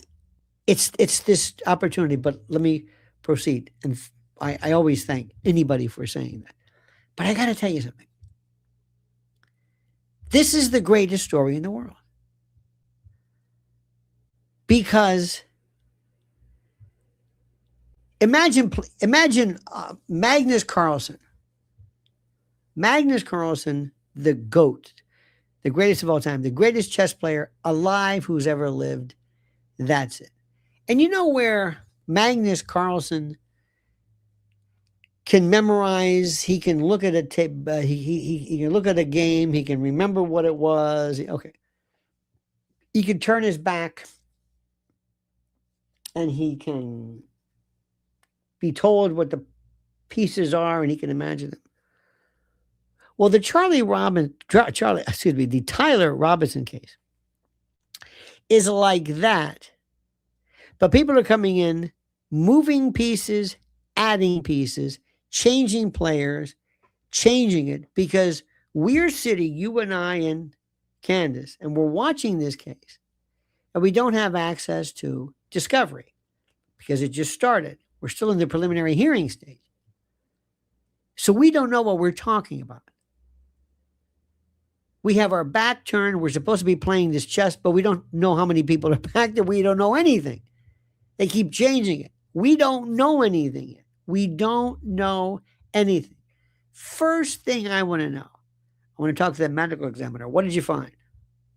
Speaker 1: It's this opportunity, but let me proceed. And I always thank anybody for saying that. But I got to tell you something. This is the greatest story in the world. Because imagine Magnus Carlsen. Magnus Carlsen, the GOAT, the greatest of all time, the greatest chess player alive who's ever lived. That's it. And you know where Magnus Carlsen can memorize, he can look at a tape, he can look at a game, he can remember what it was. Okay. He can turn his back and he can be told what the pieces are and he can imagine them. Well, the the Tyler Robinson case is like that. But people are coming in, moving pieces, adding pieces, changing players, changing it, because we're sitting, you and I and Candace, and we're watching this case, and we don't have access to discovery because it just started. We're still in the preliminary hearing stage. So we don't know what we're talking about. We have our back turned. We're supposed to be playing this chess, but we don't know how many people are back there. We don't know anything. They keep changing it. We don't know anything yet. We don't know anything. First thing I want to know, I want to talk to the medical examiner. What did you find?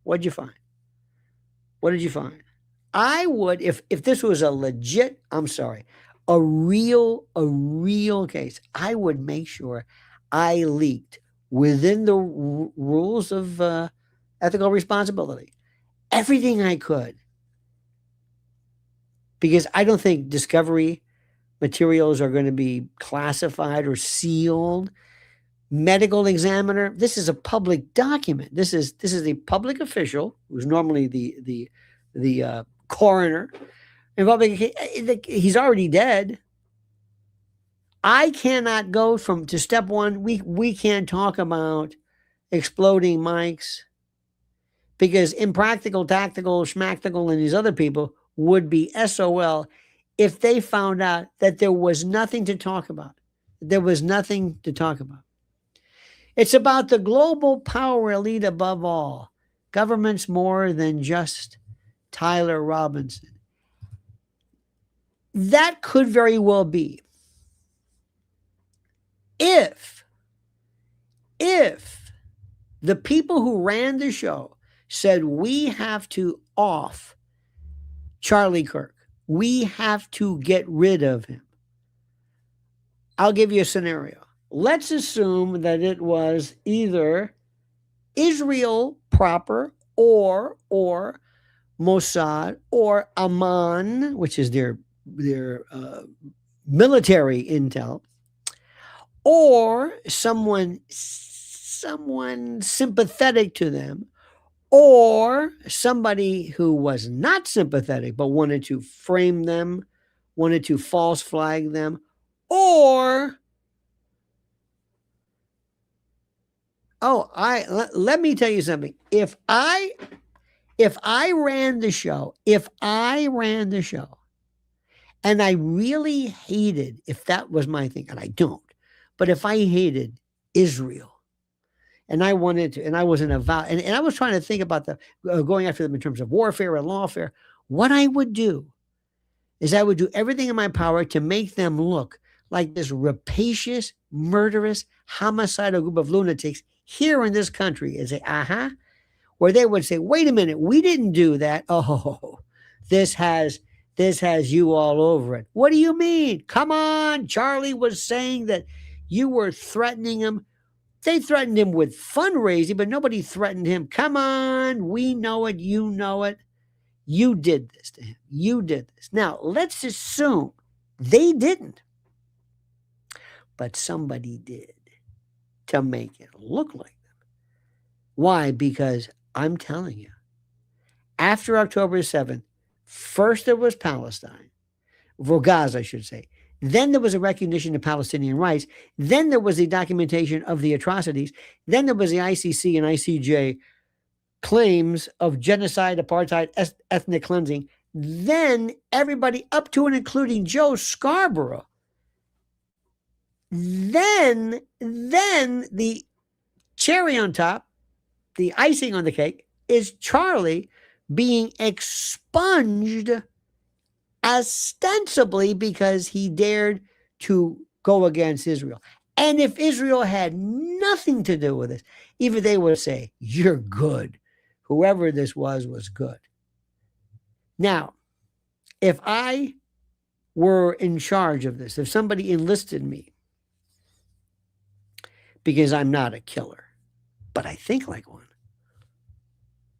Speaker 1: What did you find? What did you find? I would, if this was a legit, I'm sorry, a real case, I would make sure I leaked within the rules of ethical responsibility everything I could. Because I don't think discovery materials are going to be classified or sealed. Medical examiner, this is a public document. This is a public official who's normally the coroner. He's already dead. I cannot go to step one. We can't talk about exploding mics because Impractical, Tactical, Schmactical, and these other people would be SOL if they found out that there was nothing to talk about. There was nothing to talk about. It's about the global power elite above all. Governments more than just Tyler Robinson. That could very well be. If the people who ran the show said we have to off Charlie Kirk, we have to get rid of him. I'll give you a scenario. Let's assume that it was either Israel proper or Mossad or Amman, which is their military intel, or someone sympathetic to them, or somebody who was not sympathetic but wanted to frame them, wanted to false flag them, or let me tell you something. If I ran the show, and I really hated, if that was my thing, and I don't, but if I hated Israel, and I wanted to, and I was in a vow, and I was trying to think about going after them in terms of warfare and lawfare, what I would do is I would do everything in my power to make them look like this rapacious, murderous, homicidal group of lunatics here in this country. And say, where they would say, wait a minute, we didn't do that. Oh, this has you all over it. What do you mean? Come on, Charlie was saying that you were threatening him. They threatened him with fundraising, but nobody threatened him. Come on, we know it, you know it. You did this to him. You did this. Now, let's assume they didn't, but somebody did to make it look like them. Why? Because I'm telling you, after October 7th, first there was Palestine, or Gaza, I should say. Then there was a recognition of Palestinian rights. Then there was the documentation of the atrocities. Then there was the ICC and ICJ claims of genocide, apartheid, ethnic cleansing. then everybody up to and including Joe Scarborough, then the cherry on top, the icing on the cake, is Charlie being expunged ostensibly because he dared to go against Israel. And if Israel had nothing to do with this, even they would say, you're good. Whoever this was good. Now, if I were in charge of this, if somebody enlisted me, because I'm not a killer, but I think like one.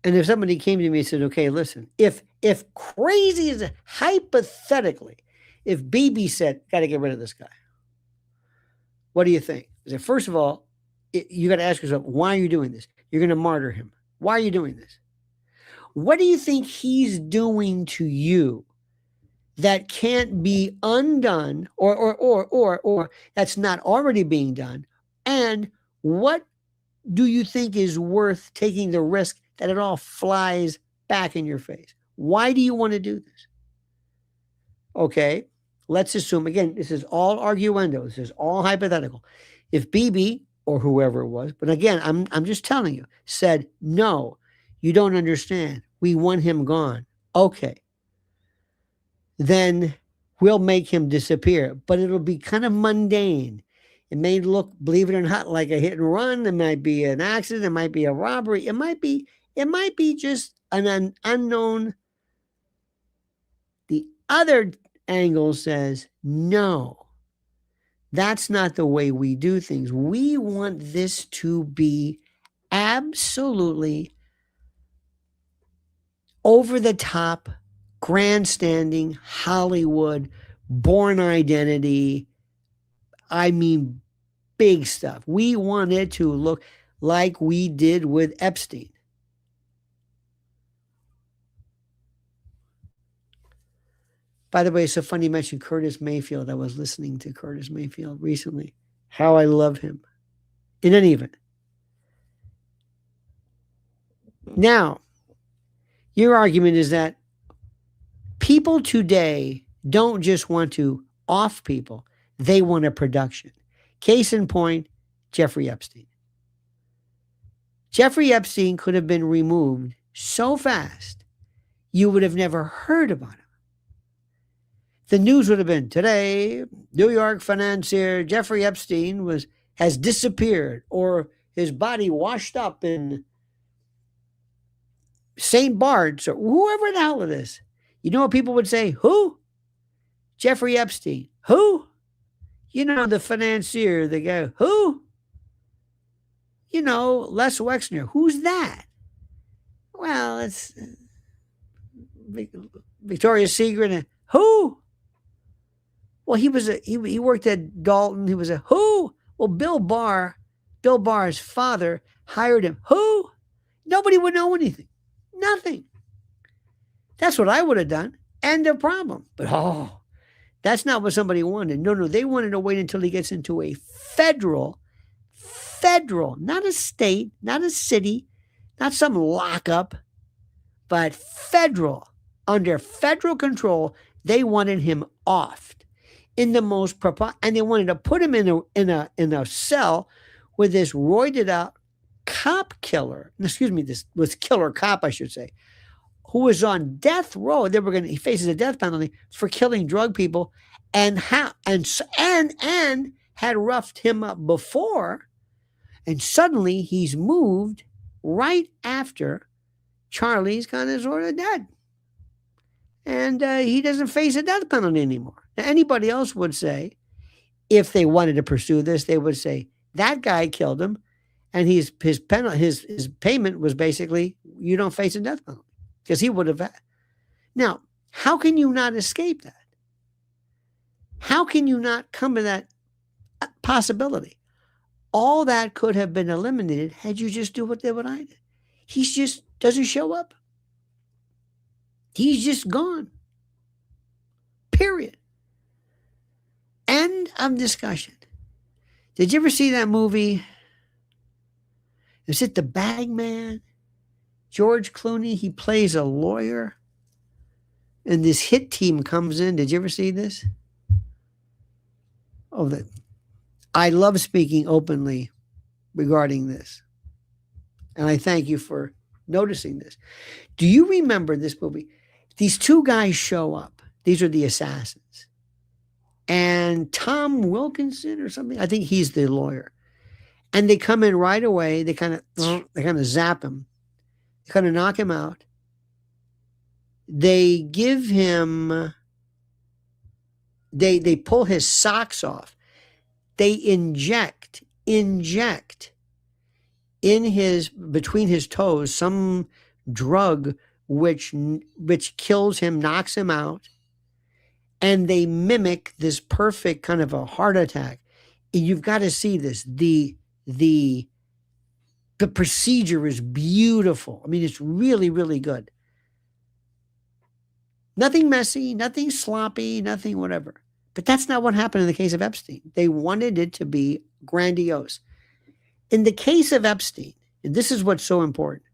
Speaker 1: And if somebody came to me and said, okay, listen, if crazy is hypothetically, if BB said, got to get rid of this guy, what do you think? I said, first of all, you got to ask yourself, why are you doing this? You're going to martyr him. Why are you doing this? What do you think he's doing to you that can't be undone or that's not already being done? And what do you think is worth taking the risk that it all flies back in your face? Why do you want to do this? Okay, let's assume, again, this is all arguendo. This is all hypothetical. If BB or whoever it was, but again, I'm just telling you, said, no, you don't understand. We want him gone. Okay. Then we'll make him disappear, but it'll be kind of mundane. It may look, believe it or not, like a hit and run. It might be an accident. It might be a robbery. It might be just an unknown. The other angle says, no, that's not the way we do things. We want this to be absolutely over the top, grandstanding, Hollywood, Born Identity. I mean, big stuff. We want it to look like we did with Epstein. By the way, it's so funny you mentioned Curtis Mayfield. I was listening to Curtis Mayfield recently. How I love him. In any event. Now, your argument is that people today don't just want to off people. They want a production. Case in point, Jeffrey Epstein. Jeffrey Epstein could have been removed so fast, you would have never heard about him. The news would have been, today, New York financier Jeffrey Epstein has disappeared, or his body washed up in St. Bart's, or whoever the hell it is. You know what people would say? Who? Jeffrey Epstein. Who? You know, the financier, the guy. Who? You know, Les Wexner. Who's that? Well, it's Victoria's Secret. Who? Well, he worked at Dalton. He was a who? Well, Bill Barr's father hired him. Who? Nobody would know anything. Nothing. That's what I would have done. End of problem. But that's not what somebody wanted. No, they wanted to wait until he gets into a federal, not a state, not a city, not some lockup, but federal, under federal control. They wanted him offed in the most and they wanted to put him in a cell with this roided out cop killer. Excuse me, this was killer cop, I should say, who was on death row. He faces a death penalty for killing drug people, and had roughed him up before, and suddenly he's moved right after Charlie's kind of sort of dead, and he doesn't face a death penalty anymore. Now, anybody else would say, if they wanted to pursue this, they would say that guy killed him, and his payment was basically, you don't face a death penalty, because he would have had. Now, how can you not escape that? How can you not come to that possibility? All that could have been eliminated had you just do what I did. He just doesn't show up. He's just gone. Period. End of discussion. Did you ever see that movie? Is it The Bag Man? George Clooney, he plays a lawyer. and this hit team comes in. Did you ever see this? Oh, I love speaking openly regarding this, and I thank you for noticing this. Do you remember this movie? These two guys show up. These are the assassins. And Tom Wilkinson or something, I think he's the lawyer. And they come in right away. They kind of zap him. They kind of knock him out. They give him, they pull his socks off. They inject in his, between his toes, some drug which kills him, knocks him out. And they mimic this perfect kind of a heart attack. You've got to see this. The procedure is beautiful. I mean, it's really, really good. Nothing messy, nothing sloppy, nothing whatever. But that's not what happened in the case of Epstein. They wanted it to be grandiose. In the case of Epstein, and this is what's so important,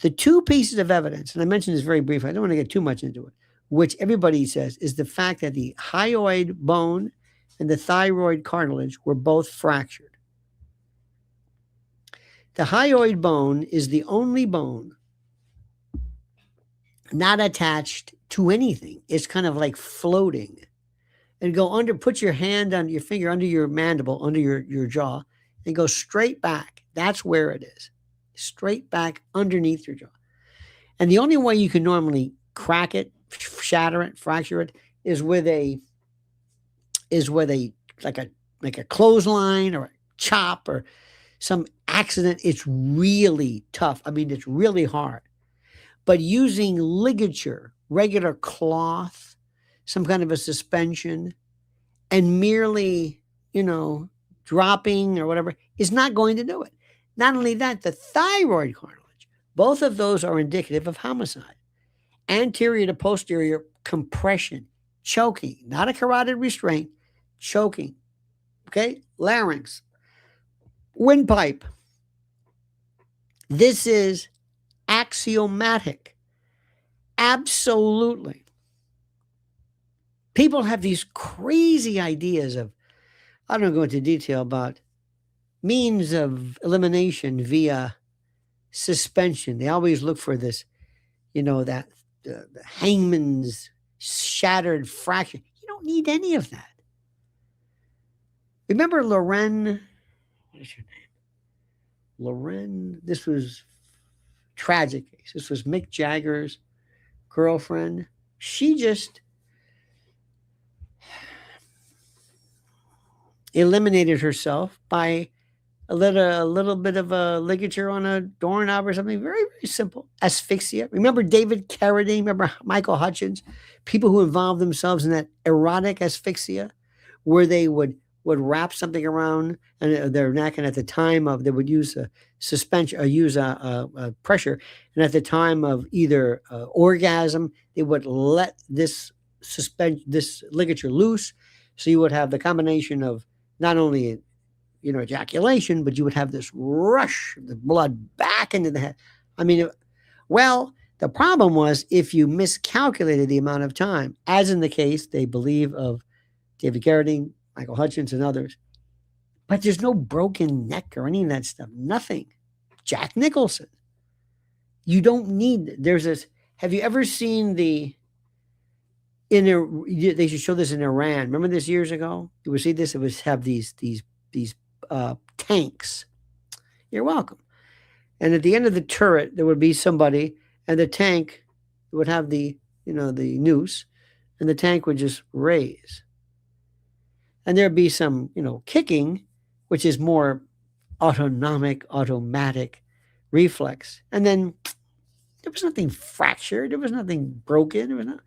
Speaker 1: the two pieces of evidence, and I mentioned this very briefly, I don't want to get too much into it, which everybody says is the fact that the hyoid bone and the thyroid cartilage were both fractured. The hyoid bone is the only bone not attached to anything. It's kind of like floating. And go under, put your hand on your finger under your mandible, under your jaw, and go straight back. That's where it is. Straight back underneath your jaw. And the only way you can normally crack it, shatter it, fracture it, is with a like a clothesline or a chop or some accident. It's really tough. I mean, it's really hard. But using ligature, regular cloth, some kind of a suspension, and merely, dropping or whatever is not going to do it. Not only that, the thyroid cartilage, both of those are indicative of homicide. Anterior to posterior compression, choking, not a carotid restraint, choking. Okay? Larynx, windpipe. This is axiomatic. Absolutely. People have these crazy ideas of, I don't go into detail about means of elimination via suspension. They always look for this, that the hangman's shattered fracture. You don't need any of that. Remember Loren? What is your name? Loren. This was tragic case. This was Mick Jagger's girlfriend. She just eliminated herself by a little bit of a ligature on a doorknob or something. Very, very simple. Asphyxia. Remember David Carradine? Remember Michael Hutchins? People who involved themselves in that erotic asphyxia where they would wrap something around their neck, and at the time of, they would use a suspension or use a pressure, and at the time of either orgasm, they would let this ligature loose, so you would have the combination of not only ejaculation, but you would have this rush of the blood back into the head. I mean, the problem was if you miscalculated the amount of time, as in the case, they believe, of David Carradine, Michael Hutchins, and others. But there's no broken neck or any of that stuff. Nothing. Jack Nicholson. You don't need, there's this, have you ever seen they should show this in Iran. Remember this years ago? You would see this, it would have these tanks. You're welcome. And at the end of the turret, there would be somebody, and the tank would have the noose, and the tank would just raise. And there'd be some, kicking, which is more automatic reflex. And then there was nothing fractured. There was nothing broken. There was not.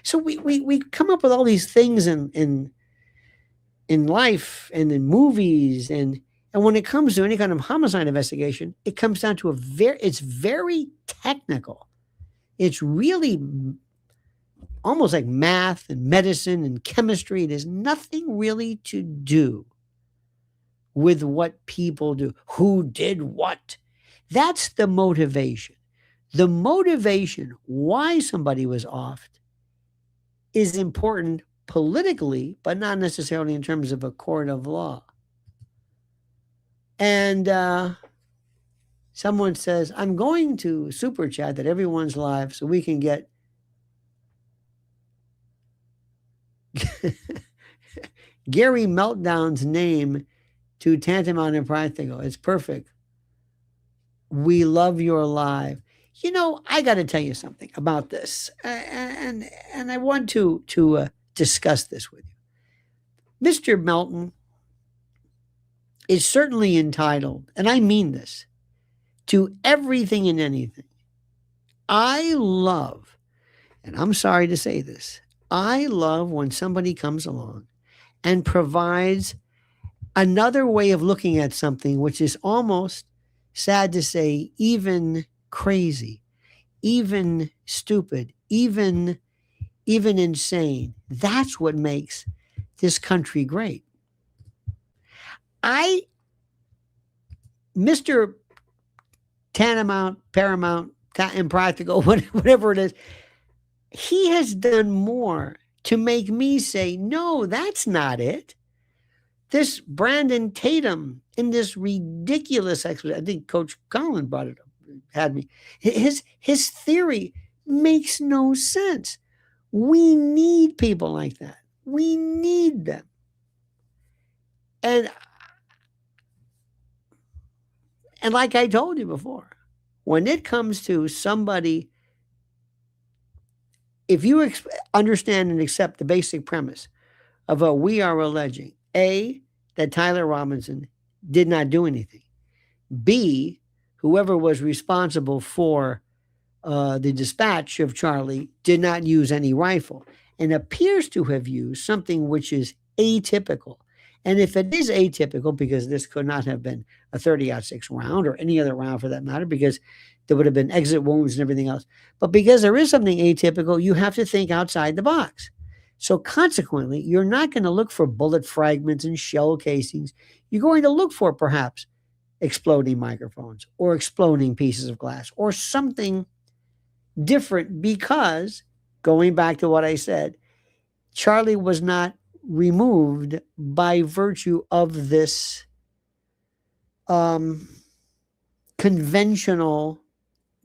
Speaker 1: So we come up with all these things in life and in movies, and when it comes to any kind of homicide investigation, it comes down to it's very technical. It's really almost like math and medicine and chemistry. It has nothing really to do with what people do. Who did what? That's the motivation. The motivation why somebody was offed is important politically, but not necessarily in terms of a court of law. And someone says, I'm going to super chat that everyone's live so we can get Gary Meltdown's name to tantamount and practical. It's perfect. We love your live. You know, I got to tell you something about this, and I want to discuss this with you. Mr. Melton is certainly entitled, and I mean this, to everything and anything. I love, and I'm sorry to say this, I love when somebody comes along and provides another way of looking at something, which is almost, sad to say, even crazy, even stupid, even insane. That's what makes this country great. Mr. Tantamount, Paramount, Impractical, whatever it is, he has done more to make me say, no, that's not it. This Brandon Tatum in this ridiculous explanation, I think Coach Collin brought it up, had me. His theory makes no sense. We need people like that. We need them. And like I told you before, when it comes to somebody, if you understand and accept the basic premise of what we are alleging, A, that Tyler Robinson did not do anything. B, whoever was responsible for the dispatch of Charlie did not use any rifle and appears to have used something which is atypical. And if it is atypical, because this could not have been a 30-06 round or any other round for that matter, because there would have been exit wounds and everything else. But because there is something atypical, you have to think outside the box. So consequently, you're not going to look for bullet fragments and shell casings. You're going to look for perhaps exploding microphones or exploding pieces of glass or something different, because, going back to what I said, Charlie was not removed by virtue of this conventional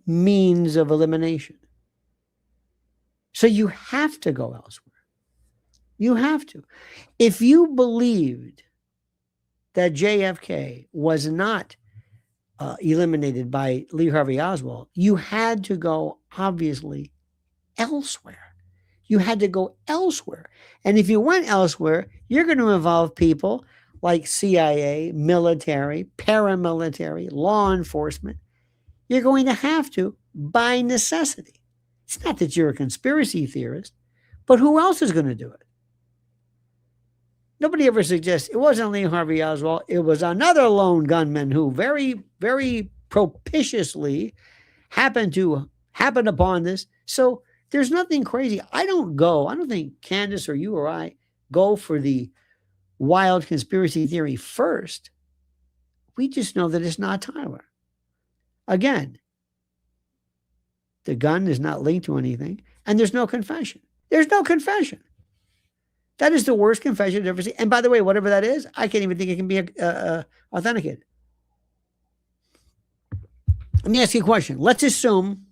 Speaker 1: means of elimination. So you have to go elsewhere. You have to. If you believed that JFK was not eliminated by Lee Harvey Oswald, you had to go, obviously, elsewhere. You had to go elsewhere. And if you went elsewhere, you're going to involve people like CIA, military, paramilitary, law enforcement. You're going to have to, by necessity. It's not that you're a conspiracy theorist, but who else is going to do it? Nobody ever suggests it wasn't Lee Harvey Oswald. It was another lone gunman who very, very propitiously happened upon this. So there's nothing crazy. I don't think Candace or you or I go for the wild conspiracy theory first. We just know that it's not Tyler. Again, the gun is not linked to anything, and there's no confession. There's no confession. That is the worst confession I've ever seen. And by the way, whatever that is, I can't even think it can be authenticated. Let me ask you a question. Let's assume,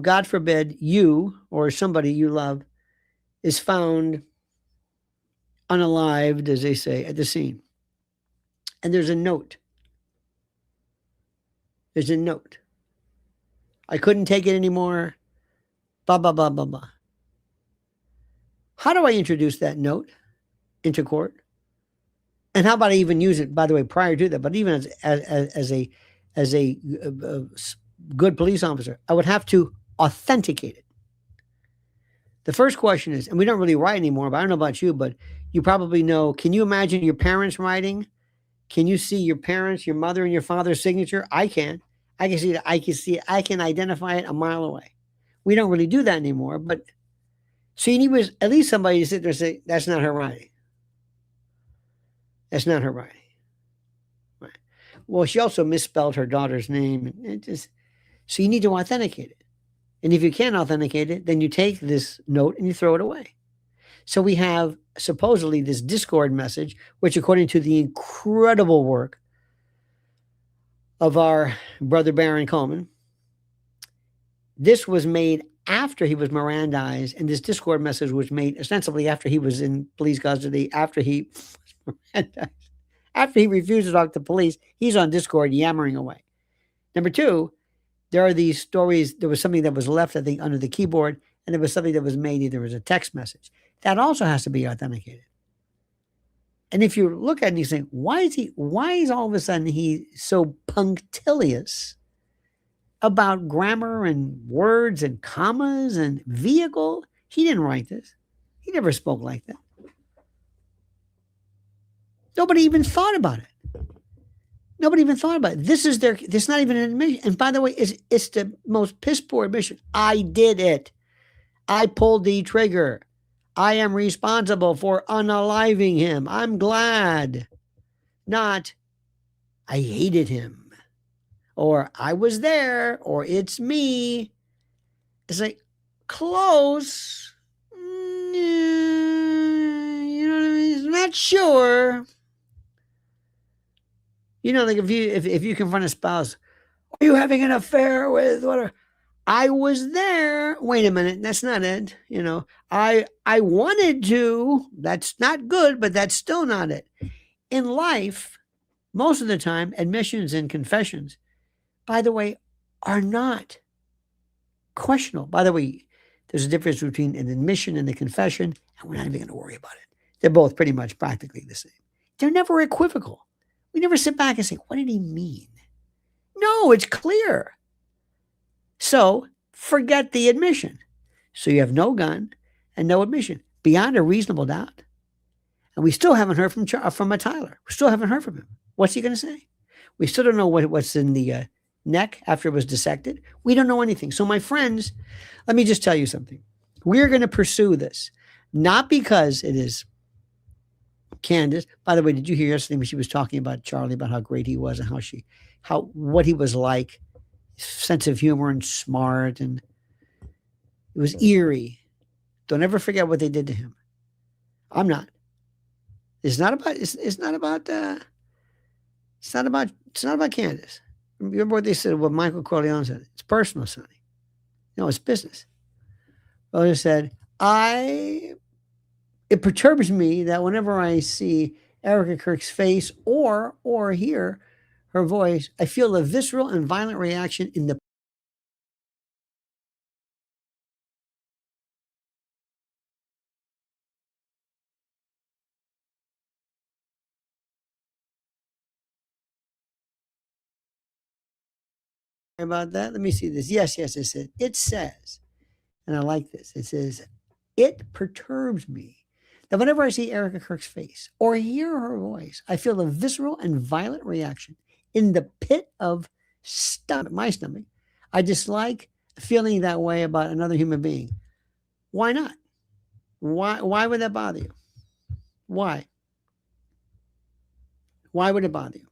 Speaker 1: God forbid, you or somebody you love is found unalived, as they say, at the scene. And there's a note. There's a note. I couldn't take it anymore. Blah, blah, blah, blah, blah. How do I introduce that note into court? And how about I even use it, by the way, prior to that, but even as a good police officer, I would have to authenticate it. The first question is, and we don't really write anymore, but I don't know about you, but you probably know, can you imagine your parents writing? Can you see your parents, your mother and your father's signature? I can. I can see it. I can identify it a mile away. We don't really do that anymore, but so you need at least somebody to sit there and say, that's not her writing. That's not her writing. Right. Well, she also misspelled her daughter's name. So you need to authenticate it. And if you can't authenticate it, then you take this note and you throw it away. So we have supposedly this Discord message, which, according to the incredible work of our brother Baron Coleman, this was made after he was Mirandized, and this Discord message was made ostensibly after he was in police custody, after he after he refused to talk to police. He's on Discord yammering away. Number two, there are these stories. There was something that was left, I think, under the keyboard, and there was something that was made either as a text message. That also has to be authenticated. And if you look at it and you think, why is all of a sudden he so punctilious about grammar and words and commas and vehicle? He didn't write this. He never spoke like that. Nobody even thought about it. Nobody even thought about it. This is not even an admission. And by the way, it's the most piss poor admission. I did it. I pulled the trigger. I am responsible for unaliving him. I'm glad. Not, I hated him. Or I was there. Or it's me. It's like, close. You know what I mean? I'm not sure. You know, like if you confront a spouse, are you having an affair with whatever? I was there. Wait a minute, that's not it. You know, I wanted to. That's not good, but that's still not it. In life, most of the time, admissions and confessions, by the way, are not questionable. By the way, there's a difference between an admission and a confession, and we're not even going to worry about it. They're both pretty much practically the same. They're never equivocal. We never sit back and say, what did he mean? No, it's clear. So forget the admission. So you have no gun and no admission beyond a reasonable doubt. And we still haven't heard from Tyler. We still haven't heard from him. What's he going to say? We still don't know what's in the neck after it was dissected. We don't know anything. So my friends, let me just tell you something. We're going to pursue this, not because it is Candace. By the way, did you hear yesterday when she was talking about Charlie, about how great he was and what he was like, sense of humor and smart, and it was eerie. Don't ever forget what they did to him. I'm not. It's not about Candace. Remember what they said, what Michael Corleone said? It's personal, Sonny. No, it's business. Well, they said, it perturbs me that whenever I see Erika Kirk's face or hear her voice, I feel a visceral and violent reaction in the about that. Let me see this. Yes, it says, and I like this. It says, it perturbs me that whenever I see Erika Kirk's face or hear her voice, I feel a visceral and violent reaction in the pit of my stomach. I dislike feeling that way about another human being. Why not? Why would that bother you? Why? Why would it bother you?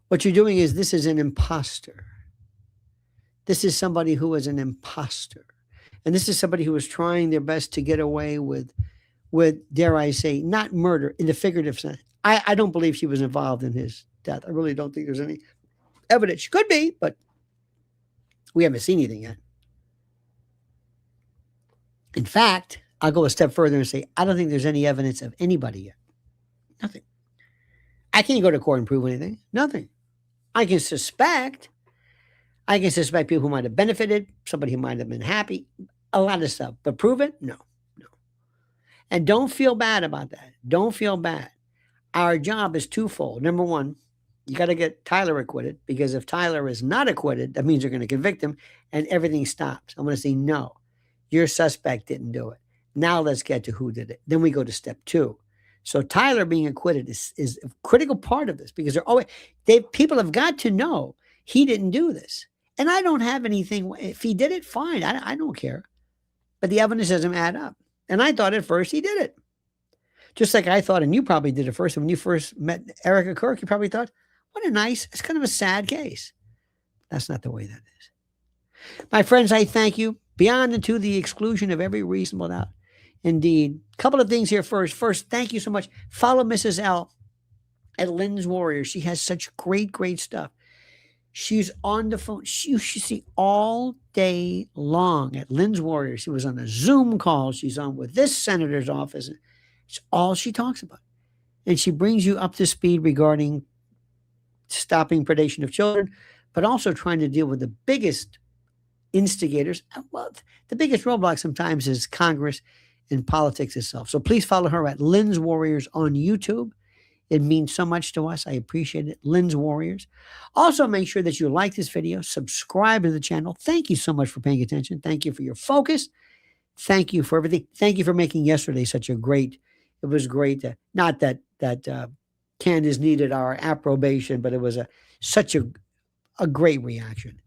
Speaker 1: What you're doing is, this is an imposter. This is somebody who is an imposter. And this is somebody who is trying their best to get away with, dare I say, not murder in the figurative sense. I don't believe she was involved in his death. I really don't think there's any evidence. She could be, but we haven't seen anything yet. In fact, I'll go a step further and say, I don't think there's any evidence of anybody yet. Nothing. I can't go to court and prove anything. Nothing. I can suspect people who might have benefited, somebody who might have been happy, a lot of stuff. But prove it? No. And don't feel bad about that. Don't feel bad. Our job is twofold. Number one, you got to get Tyler acquitted, because if Tyler is not acquitted, that means you're going to convict him and everything stops. I'm going to say, no, your suspect didn't do it. Now let's get to who did it. Then we go to step two. So Tyler being acquitted is a critical part of this, because people have got to know he didn't do this. And I don't have anything. If he did it, fine. I don't care. But the evidence doesn't add up. And I thought at first he did it. Just like I thought, and you probably did it first. When you first met Erika Kirk, you probably thought, it's kind of a sad case. That's not the way that is. My friends, I thank you beyond and to the exclusion of every reasonable doubt. Indeed. A couple of things here first. First, thank you so much. Follow Mrs. L at Lynn's Warrior. She has such great, great stuff. She's on the phone. You should see all day long at Lynn's Warrior. She was on a Zoom call. She's on with this senator's office. It's all she talks about. And she brings you up to speed regarding stopping predation of children, but also trying to deal with the biggest instigators. Well, the biggest roadblock sometimes is Congress and politics itself. So please follow her at Lynn's Warriors on YouTube. It means so much to us. I appreciate it. Lynn's Warriors. Also, make sure that you like this video, subscribe to the channel. Thank you so much for paying attention. Thank you for your focus. Thank you for everything. Thank you for making yesterday such a great, it was great. Not that Candace needed our approbation, but it was such a great reaction.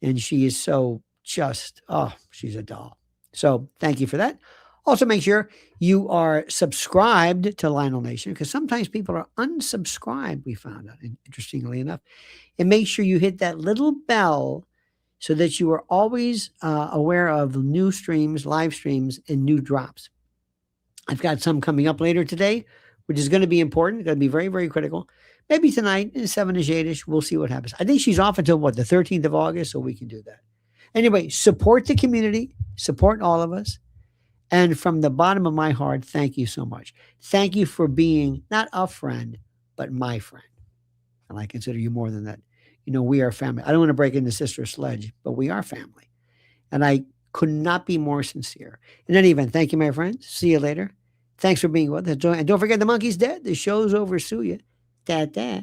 Speaker 1: And she is so just, oh, she's a doll. So thank you for that. Also, make sure you are subscribed to Lionel Nation, because sometimes people are unsubscribed, we found out, interestingly enough. And make sure you hit that little bell so that you are always aware of new streams, live streams, and new drops. I've got some coming up later today, which is going to be important. It's going to be very, very critical. Maybe tonight, 7-ish, 8-ish, we'll see what happens. I think she's off until, the 13th of August, so we can do that. Anyway, support the community, support all of us. And from the bottom of my heart, thank you so much. Thank you for being not a friend, but my friend. And I consider you more than that. We are family. I don't want to break into Sister Sledge, but we are family. And I could not be more sincere. In any event, thank you, my friends. See you later. Thanks for being with us. And don't forget, the monkey's dead. The show's over. Sue you. Da-da.